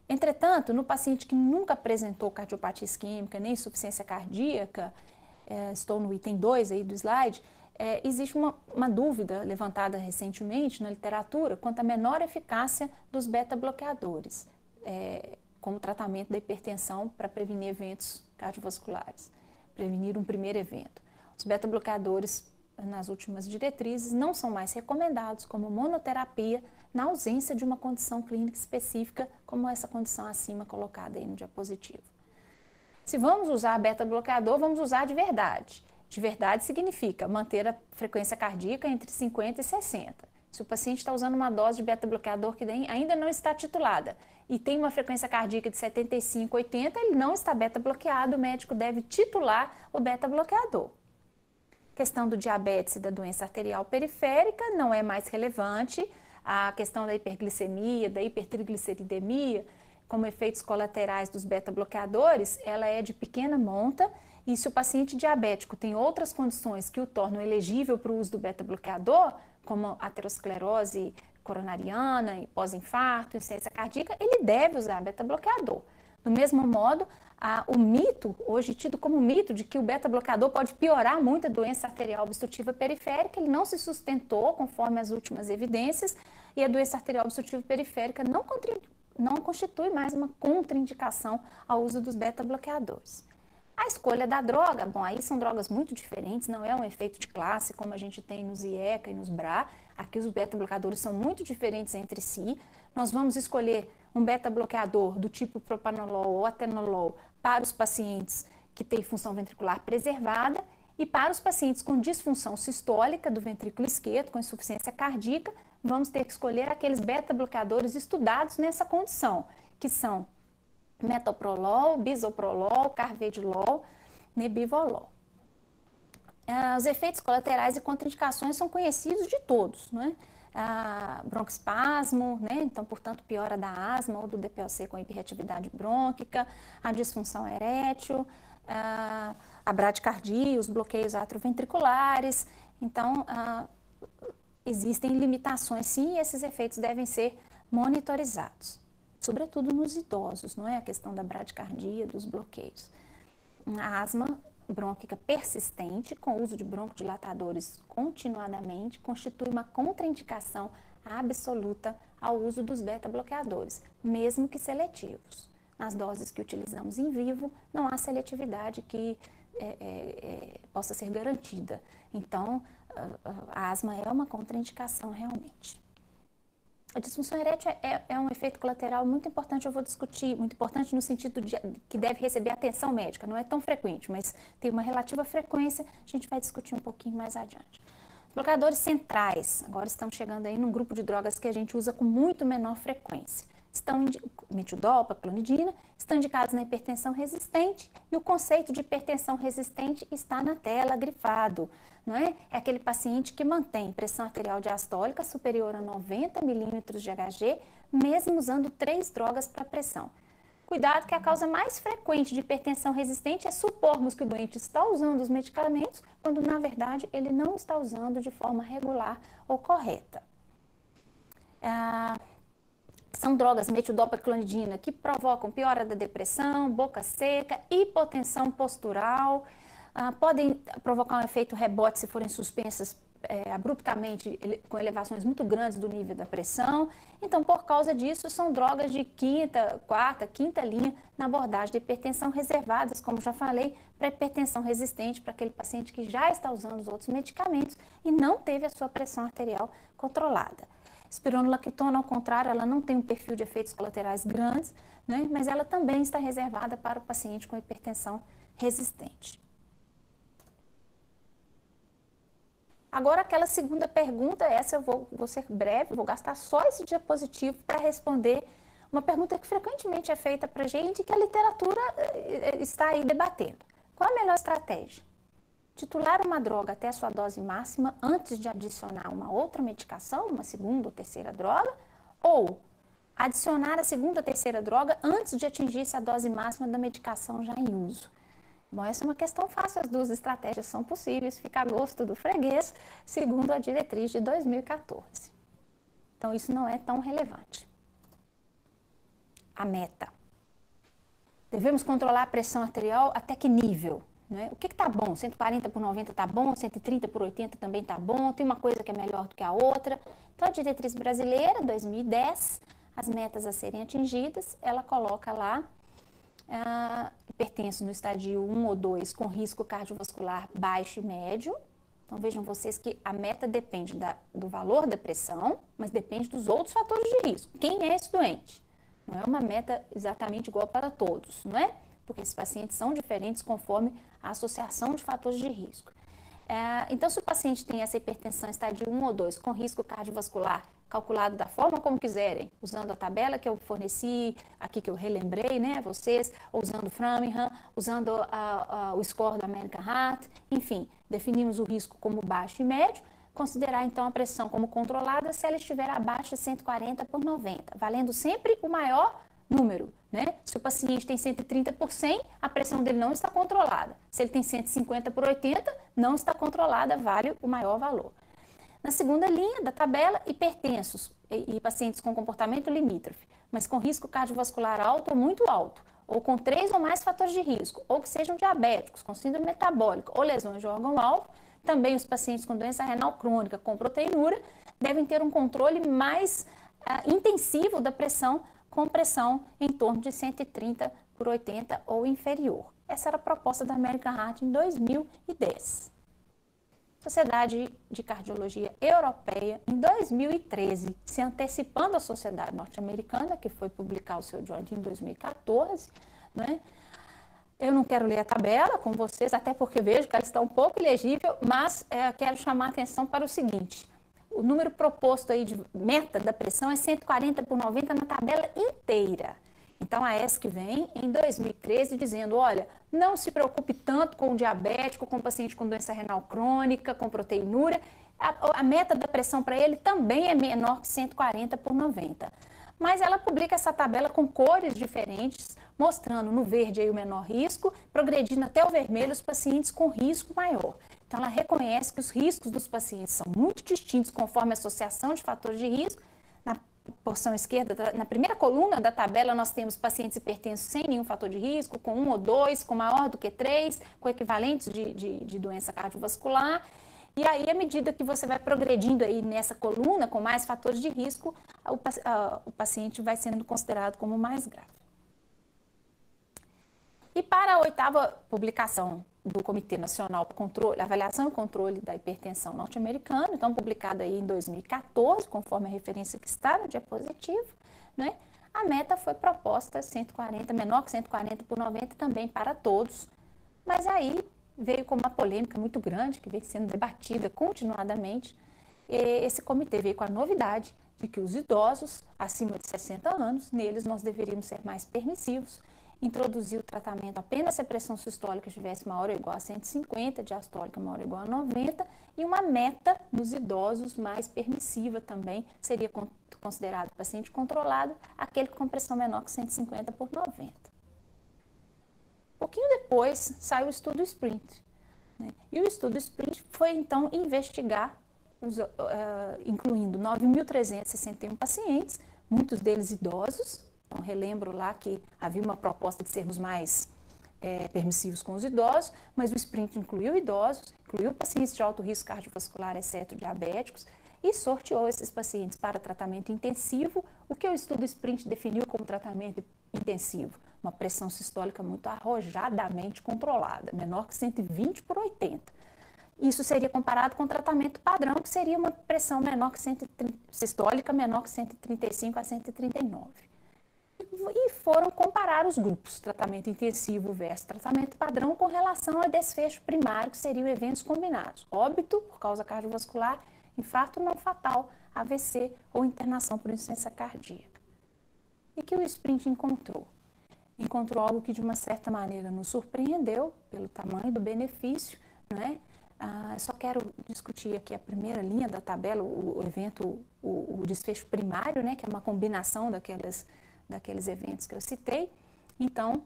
Entretanto, no paciente que nunca apresentou cardiopatia isquêmica nem insuficiência cardíaca, estou no item 2 aí do slide, existe uma dúvida levantada recentemente na literatura quanto à menor eficácia dos beta-bloqueadores como tratamento da hipertensão para prevenir eventos cardiovasculares, prevenir um primeiro evento. Os beta-bloqueadores, nas últimas diretrizes, não são mais recomendados como monoterapia na ausência de uma condição clínica específica, como essa condição acima colocada aí no diapositivo. Se vamos usar beta-bloqueador, vamos usar de verdade. De verdade significa manter a frequência cardíaca entre 50 e 60. Se o paciente está usando uma dose de beta-bloqueador que ainda não está titulada e tem uma frequência cardíaca de 75, 80, ele não está beta-bloqueado, o médico deve titular o beta-bloqueador. Questão do diabetes e da doença arterial periférica não é mais relevante. A questão da hiperglicemia, da hipertrigliceridemia, como efeitos colaterais dos beta-bloqueadores, ela é de pequena monta. E se o paciente diabético tem outras condições que o tornam elegível para o uso do beta-bloqueador, como aterosclerose coronariana, pós-infarto, insuficiência cardíaca, ele deve usar beta-bloqueador. Do mesmo modo, o mito, hoje tido como mito, de que o beta-bloqueador pode piorar muito a doença arterial obstrutiva periférica, ele não se sustentou conforme as últimas evidências, e a doença arterial obstrutiva periférica não constitui mais uma contraindicação ao uso dos beta-bloqueadores. A escolha da droga, bom, aí são drogas muito diferentes, não é um efeito de classe como a gente tem nos IECA e nos BRA. Aqui os beta-bloqueadores são muito diferentes entre si. Nós vamos escolher um beta-bloqueador do tipo propanolol ou atenolol para os pacientes que têm função ventricular preservada e para os pacientes com disfunção sistólica do ventrículo esquerdo, com insuficiência cardíaca, vamos ter que escolher aqueles beta-bloqueadores estudados nessa condição, que são metoprolol, bisoprolol, carvedilol, nebivolol. Os efeitos colaterais e contraindicações são conhecidos de todos, né? Broncoespasmo, né? Então, portanto, piora da asma ou do DPOC com hiperreatividade brônquica, a disfunção erétil, a bradicardia, os bloqueios atrioventriculares. Então, existem limitações, sim, e esses efeitos devem ser monitorizados, sobretudo nos idosos, não é? A questão da bradicardia, dos bloqueios. A asma brônquica persistente, com uso de broncodilatadores continuadamente, constitui uma contraindicação absoluta ao uso dos beta-bloqueadores, mesmo que seletivos. Nas doses que utilizamos em vivo, não há seletividade que possa ser garantida. Então, a asma é uma contraindicação realmente. A disfunção erétil é um efeito colateral muito importante, eu vou discutir, muito importante no sentido de que deve receber atenção médica, não é tão frequente, mas tem uma relativa frequência, a gente vai discutir um pouquinho mais adiante. Bloqueadores centrais, agora estamos chegando aí num grupo de drogas que a gente usa com muito menor frequência. metildopa, clonidina, estão indicados na hipertensão resistente e o conceito de hipertensão resistente está na tela grifado, não é? É aquele paciente que mantém pressão arterial diastólica superior a 90 milímetros de Hg, mesmo usando 3 drogas para pressão. Cuidado que a causa mais frequente de hipertensão resistente é supormos que o doente está usando os medicamentos, quando na verdade ele não está usando de forma regular ou correta. São drogas metildopa, clonidina, que provocam piora da depressão, boca seca, hipotensão postural, podem provocar um efeito rebote se forem suspensas abruptamente, com elevações muito grandes do nível da pressão. Então, por causa disso, são drogas de quarta, quinta linha na abordagem de hipertensão, reservadas, como já falei, para hipertensão resistente, para aquele paciente que já está usando os outros medicamentos e não teve a sua pressão arterial controlada. Espironolactona, ao contrário, ela não tem um perfil de efeitos colaterais grandes, né, mas ela também está reservada para o paciente com hipertensão resistente. Agora, aquela segunda pergunta, essa eu vou ser breve, vou gastar só esse diapositivo para responder uma pergunta que frequentemente é feita para a gente, que a literatura está aí debatendo. Qual a melhor estratégia? Titular uma droga até a sua dose máxima antes de adicionar uma outra medicação, uma segunda ou terceira droga, ou adicionar a segunda ou terceira droga antes de atingir-se a dose máxima da medicação já em uso? Bom, essa é uma questão fácil, as duas estratégias são possíveis, fica a gosto do freguês, segundo a diretriz de 2014. Então, isso não é tão relevante. A meta. Devemos controlar a pressão arterial até que nível? Né? O que está bom? 140 por 90 está bom, 130 por 80 também está bom, tem uma coisa que é melhor do que a outra. Então, a diretriz brasileira, 2010, as metas a serem atingidas, ela coloca lá hipertenso no estádio 1 ou 2 com risco cardiovascular baixo e médio. Então vejam vocês que a meta depende do valor da pressão, mas depende dos outros fatores de risco. Quem é esse doente? Não é uma meta exatamente igual para todos, não é? Porque esses pacientes são diferentes conforme a associação de fatores de risco. Então, se o paciente tem essa hipertensão estádio 1 ou 2 com risco cardiovascular calculado da forma como quiserem, usando a tabela que eu forneci, aqui que eu relembrei, né, vocês, ou usando o Framingham, usando o score do American Heart, enfim, definimos o risco como baixo e médio, considerar então a pressão como controlada se ela estiver abaixo de 140 por 90, valendo sempre o maior número, né? Se o paciente tem 130 por 100, a pressão dele não está controlada. Se ele tem 150 por 80, não está controlada, vale o maior valor. Na segunda linha da tabela, hipertensos e pacientes com comportamento limítrofe, mas com risco cardiovascular alto ou muito alto, ou com 3 ou mais fatores de risco, ou que sejam diabéticos, com síndrome metabólica ou lesões de órgão-alvo, também os pacientes com doença renal crônica com proteinúria devem ter um controle mais intensivo da pressão, com pressão em torno de 130 por 80 ou inferior. Essa era a proposta da American Heart em 2010. Sociedade de Cardiologia Europeia, em 2013, se antecipando à Sociedade Norte-Americana, que foi publicar o seu joint em 2014, né? Eu não quero ler a tabela com vocês, até porque vejo que ela está um pouco ilegível, mas quero chamar a atenção para o seguinte. O número proposto aí de meta da pressão é 140 por 90 na tabela inteira. Então, a ESC vem em 2013 dizendo, olha, não se preocupe tanto com o diabético, com o paciente com doença renal crônica, com proteinúria. A meta da pressão para ele também é menor que 140 por 90. Mas ela publica essa tabela com cores diferentes, mostrando no verde aí o menor risco, progredindo até o vermelho os pacientes com risco maior. Então, ela reconhece que os riscos dos pacientes são muito distintos conforme a associação de fatores de risco. Na porção esquerda, na primeira coluna da tabela, nós temos pacientes hipertensos sem nenhum fator de risco, com 1 ou 2, com maior do que 3, com equivalentes de doença cardiovascular. E aí, à medida que você vai progredindo aí nessa coluna, com mais fatores de risco, o paciente vai sendo considerado como mais grave. E para a 8ª publicação do Comitê Nacional para Controle, Avaliação e Controle da Hipertensão norte-americano, então publicado aí em 2014, conforme a referência que está no diapositivo, né? A meta foi proposta 140, menor que 140 por 90 também para todos, mas aí veio com uma polêmica muito grande, que vem sendo debatida continuadamente. Esse comitê veio com a novidade de que os idosos acima de 60 anos, neles nós deveríamos ser mais permissivos, introduzir o tratamento apenas se a pressão sistólica estivesse maior ou igual a 150, diastólica maior ou igual a 90, e uma meta nos idosos mais permissiva também, seria considerado paciente controlado, aquele com pressão menor que 150 por 90. Pouquinho depois saiu o estudo SPRINT, né? E o estudo SPRINT foi então investigar, incluindo 9.361 pacientes, muitos deles idosos. Então, relembro lá que havia uma proposta de sermos mais permissivos com os idosos, mas o SPRINT incluiu idosos, incluiu pacientes de alto risco cardiovascular, exceto diabéticos, e sorteou esses pacientes para tratamento intensivo. O que o estudo SPRINT definiu como tratamento intensivo? Uma pressão sistólica muito arrojadamente controlada, menor que 120 por 80. Isso seria comparado com o tratamento padrão, que seria uma pressão menor que sistólica menor que 135 a 139. E foram comparar os grupos, tratamento intensivo versus tratamento padrão, com relação ao desfecho primário, que seriam eventos combinados: óbito por causa cardiovascular, infarto não fatal, AVC ou internação por insuficiência cardíaca. E que o SPRINT encontrou? Encontrou algo que de uma certa maneira nos surpreendeu pelo tamanho do benefício, né? Só quero discutir aqui a primeira linha da tabela, o desfecho primário, né? Que é uma combinação daqueles eventos que eu citei. Então,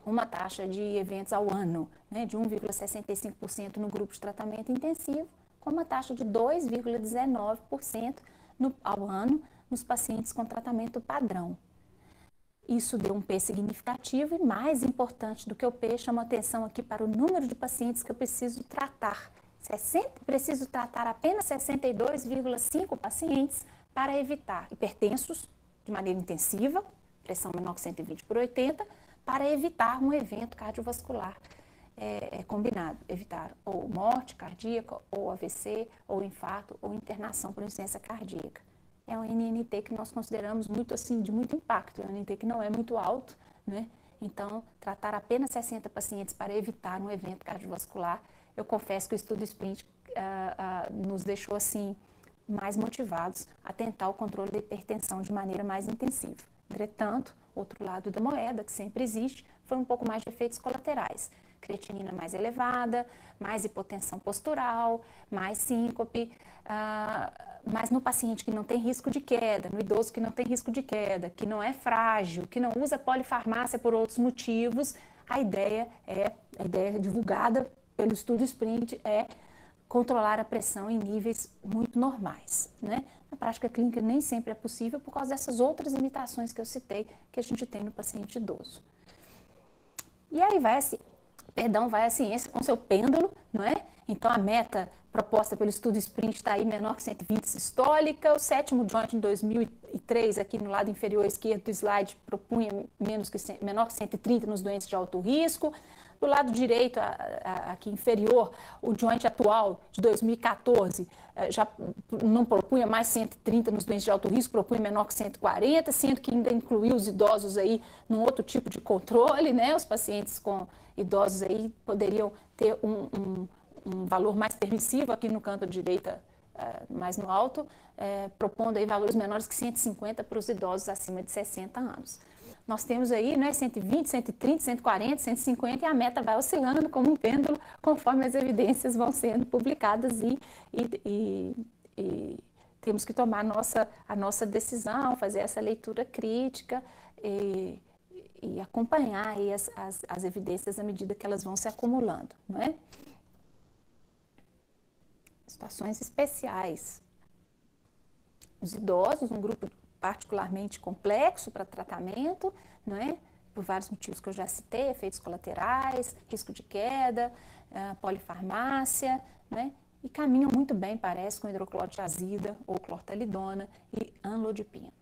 uma taxa de eventos ao ano, né, de 1,65% no grupo de tratamento intensivo, com uma taxa de 2,19% ao ano nos pacientes com tratamento padrão. Isso deu um P significativo e, mais importante do que o P, chama atenção aqui para o número de pacientes que eu preciso tratar. Preciso tratar apenas 62,5 pacientes para evitar hipertensos de maneira intensiva, pressão menor que 120 por 80, para evitar um evento cardiovascular combinado, evitar ou morte cardíaca, ou AVC, ou infarto, ou internação por insuficiência cardíaca. É um NNT que nós consideramos muito assim, de muito impacto, é um NNT que não é muito alto, né? Então, tratar apenas 60 pacientes para evitar um evento cardiovascular, eu confesso que o estudo SPRINT nos deixou assim mais motivados a tentar o controle da hipertensão de maneira mais intensiva. Entretanto, outro lado da moeda, que sempre existe, foi um pouco mais de efeitos colaterais. Creatinina mais elevada, mais hipotensão postural, mais síncope, mas no paciente que não tem risco de queda, no idoso que não tem risco de queda, que não é frágil, que não usa polifarmácia por outros motivos, a ideia divulgada pelo estudo SPRINT é controlar a pressão em níveis muito normais, né? Na prática clínica nem sempre é possível por causa dessas outras limitações que eu citei que a gente tem no paciente idoso. E aí vai a ciência com seu pêndulo, não é? Então a meta proposta pelo estudo SPRINT está aí menor que 120 sistólica, o sétimo joint em 2003, aqui no lado inferior esquerdo do slide, propunha menor que 130 nos doentes de alto risco. Do lado direito, aqui inferior, o joint atual de 2014 já não propunha mais 130 nos doentes de alto risco, propunha menor que 140, sendo que ainda incluiu os idosos aí num outro tipo de controle, né? Os pacientes com idosos aí poderiam ter um valor mais permissivo aqui no canto direita, mais no alto, propondo aí valores menores que 150 para os idosos acima de 60 anos. Nós temos aí, né, 120, 130, 140, 150 e a meta vai oscilando como um pêndulo conforme as evidências vão sendo publicadas e temos que tomar a nossa decisão, fazer essa leitura crítica e acompanhar aí as evidências à medida que elas vão se acumulando, não é? Situações especiais. Os idosos, um grupo particularmente complexo para tratamento, não é? Por vários motivos que eu já citei, efeitos colaterais, risco de queda, polifarmácia, né? E caminham muito bem, parece, com hidroclorotiazida ou clortalidona e amlodipina.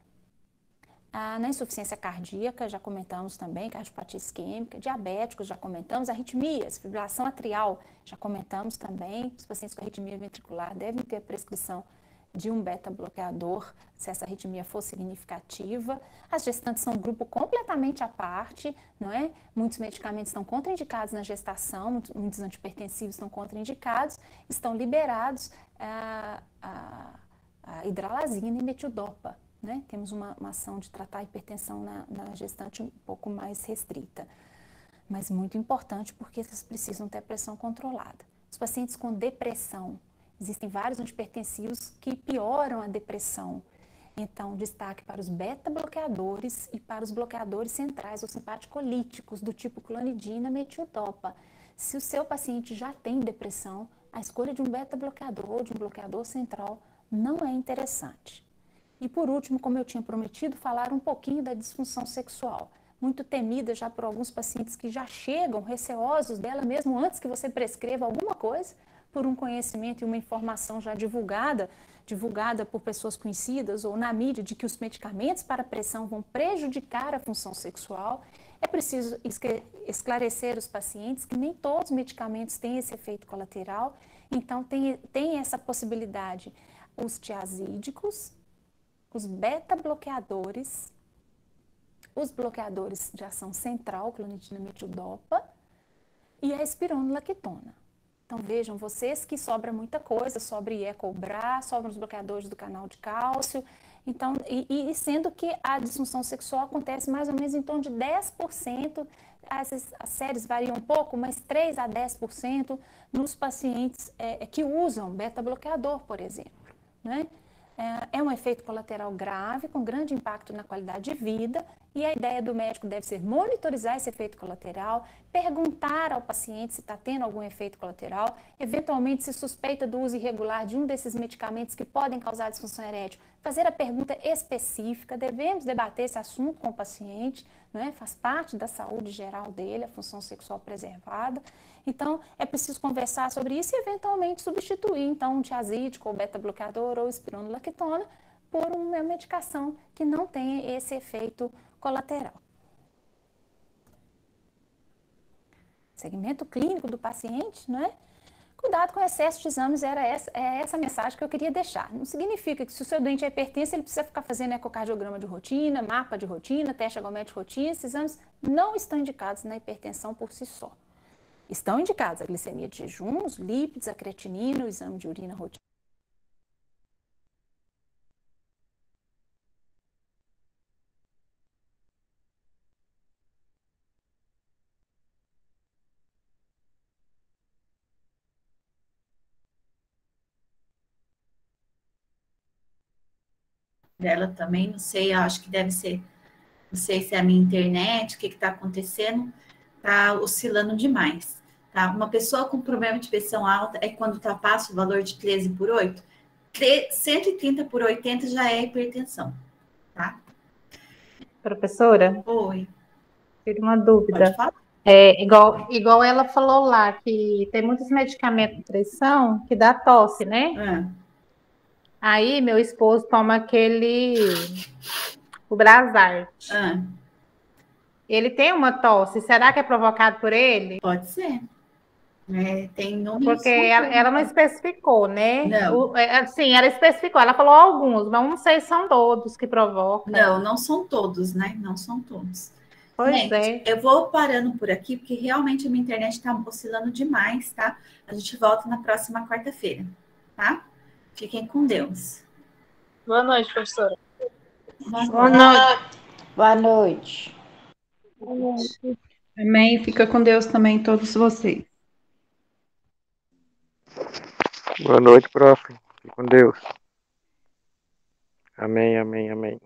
Na insuficiência cardíaca, já comentamos também, cardiopatia isquêmica, diabéticos, já comentamos, arritmias, fibrilação atrial, já comentamos também, os pacientes com arritmia ventricular devem ter prescrição de um beta-bloqueador, se essa arritmia for significativa. As gestantes são um grupo completamente à parte, não é? Muitos medicamentos estão contraindicados na gestação, muitos antihipertensivos estão contraindicados, estão liberados a hidralazina e metildopa, né? Temos uma ação de tratar a hipertensão na gestante um pouco mais restrita, mas muito importante porque eles precisam ter a pressão controlada. Os pacientes com depressão, existem vários antihipertensivos que pioram a depressão. Então, destaque para os beta-bloqueadores e para os bloqueadores centrais ou simpaticolíticos do tipo clonidina, metildopa. Se o seu paciente já tem depressão, a escolha de um beta-bloqueador ou de um bloqueador central não é interessante. E por último, como eu tinha prometido, falar um pouquinho da disfunção sexual, muito temida já por alguns pacientes que já chegam receosos dela mesmo antes que você prescreva alguma coisa, por um conhecimento e uma informação já divulgada por pessoas conhecidas ou na mídia de que os medicamentos para pressão vão prejudicar a função sexual. É preciso esclarecer os pacientes que nem todos os medicamentos têm esse efeito colateral, então tem essa possibilidade. Os tiazídicos, os beta-bloqueadores, os bloqueadores de ação central, clonidina, metildopa, e a espironolactona. Então vejam, vocês que sobra muita coisa, sobra Ecobra, sobram os bloqueadores do canal de cálcio, então, e sendo que a disfunção sexual acontece mais ou menos em torno de 10%, as séries variam um pouco, mas 3 a 10% nos pacientes que usam beta-bloqueador, por exemplo, né? É um efeito colateral grave, com grande impacto na qualidade de vida, e a ideia do médico deve ser monitorizar esse efeito colateral, perguntar ao paciente se está tendo algum efeito colateral, eventualmente se suspeita do uso irregular de um desses medicamentos que podem causar disfunção erétil, fazer a pergunta específica, devemos debater esse assunto com o paciente, né? Faz parte da saúde geral dele, a função sexual preservada. Então, é preciso conversar sobre isso e, eventualmente, substituir, então, um tiazídico, ou beta-bloqueador, ou espironolactona, por uma medicação que não tenha esse efeito colateral. Segmento clínico do paciente, não é? Cuidado com o excesso de exames, é essa mensagem que eu queria deixar. Não significa que se o seu doente é hipertenso, ele precisa ficar fazendo ecocardiograma de rotina, mapa de rotina, teste agométrico de rotina. Esses exames não estão indicados na hipertensão por si só. Estão indicados a glicemia de jejum, os lípidos, a creatinina, o exame de urina rotineiro. Dela também, não sei, eu acho que deve ser, não sei se é a minha internet, o que está acontecendo, está oscilando demais, tá? Uma pessoa com problema de pressão alta é quando ultrapassa o valor de 13/8, 130/80 já é hipertensão, tá? Professora? Oi. Tive uma dúvida. Pode falar? Igual ela falou lá, que tem muitos medicamentos de pressão que dá tosse, né? Aí, meu esposo toma o Brazart. Ele tem uma tosse, será que é provocado por ele? Pode ser. Tem números. Porque ela não especificou, né? Não. Sim, ela especificou, ela falou alguns, mas não sei se são todos que provocam. Não são todos, né? Não são todos. Pois Gente, eu vou parando por aqui, porque realmente a minha internet está oscilando demais, tá? A gente volta na próxima quarta-feira, tá? Fiquem com Deus. Boa noite, professora. Boa noite. Boa noite. Amém. Fica com Deus também, todos vocês. Boa noite, prof. Fique com Deus. Amém, amém, amém.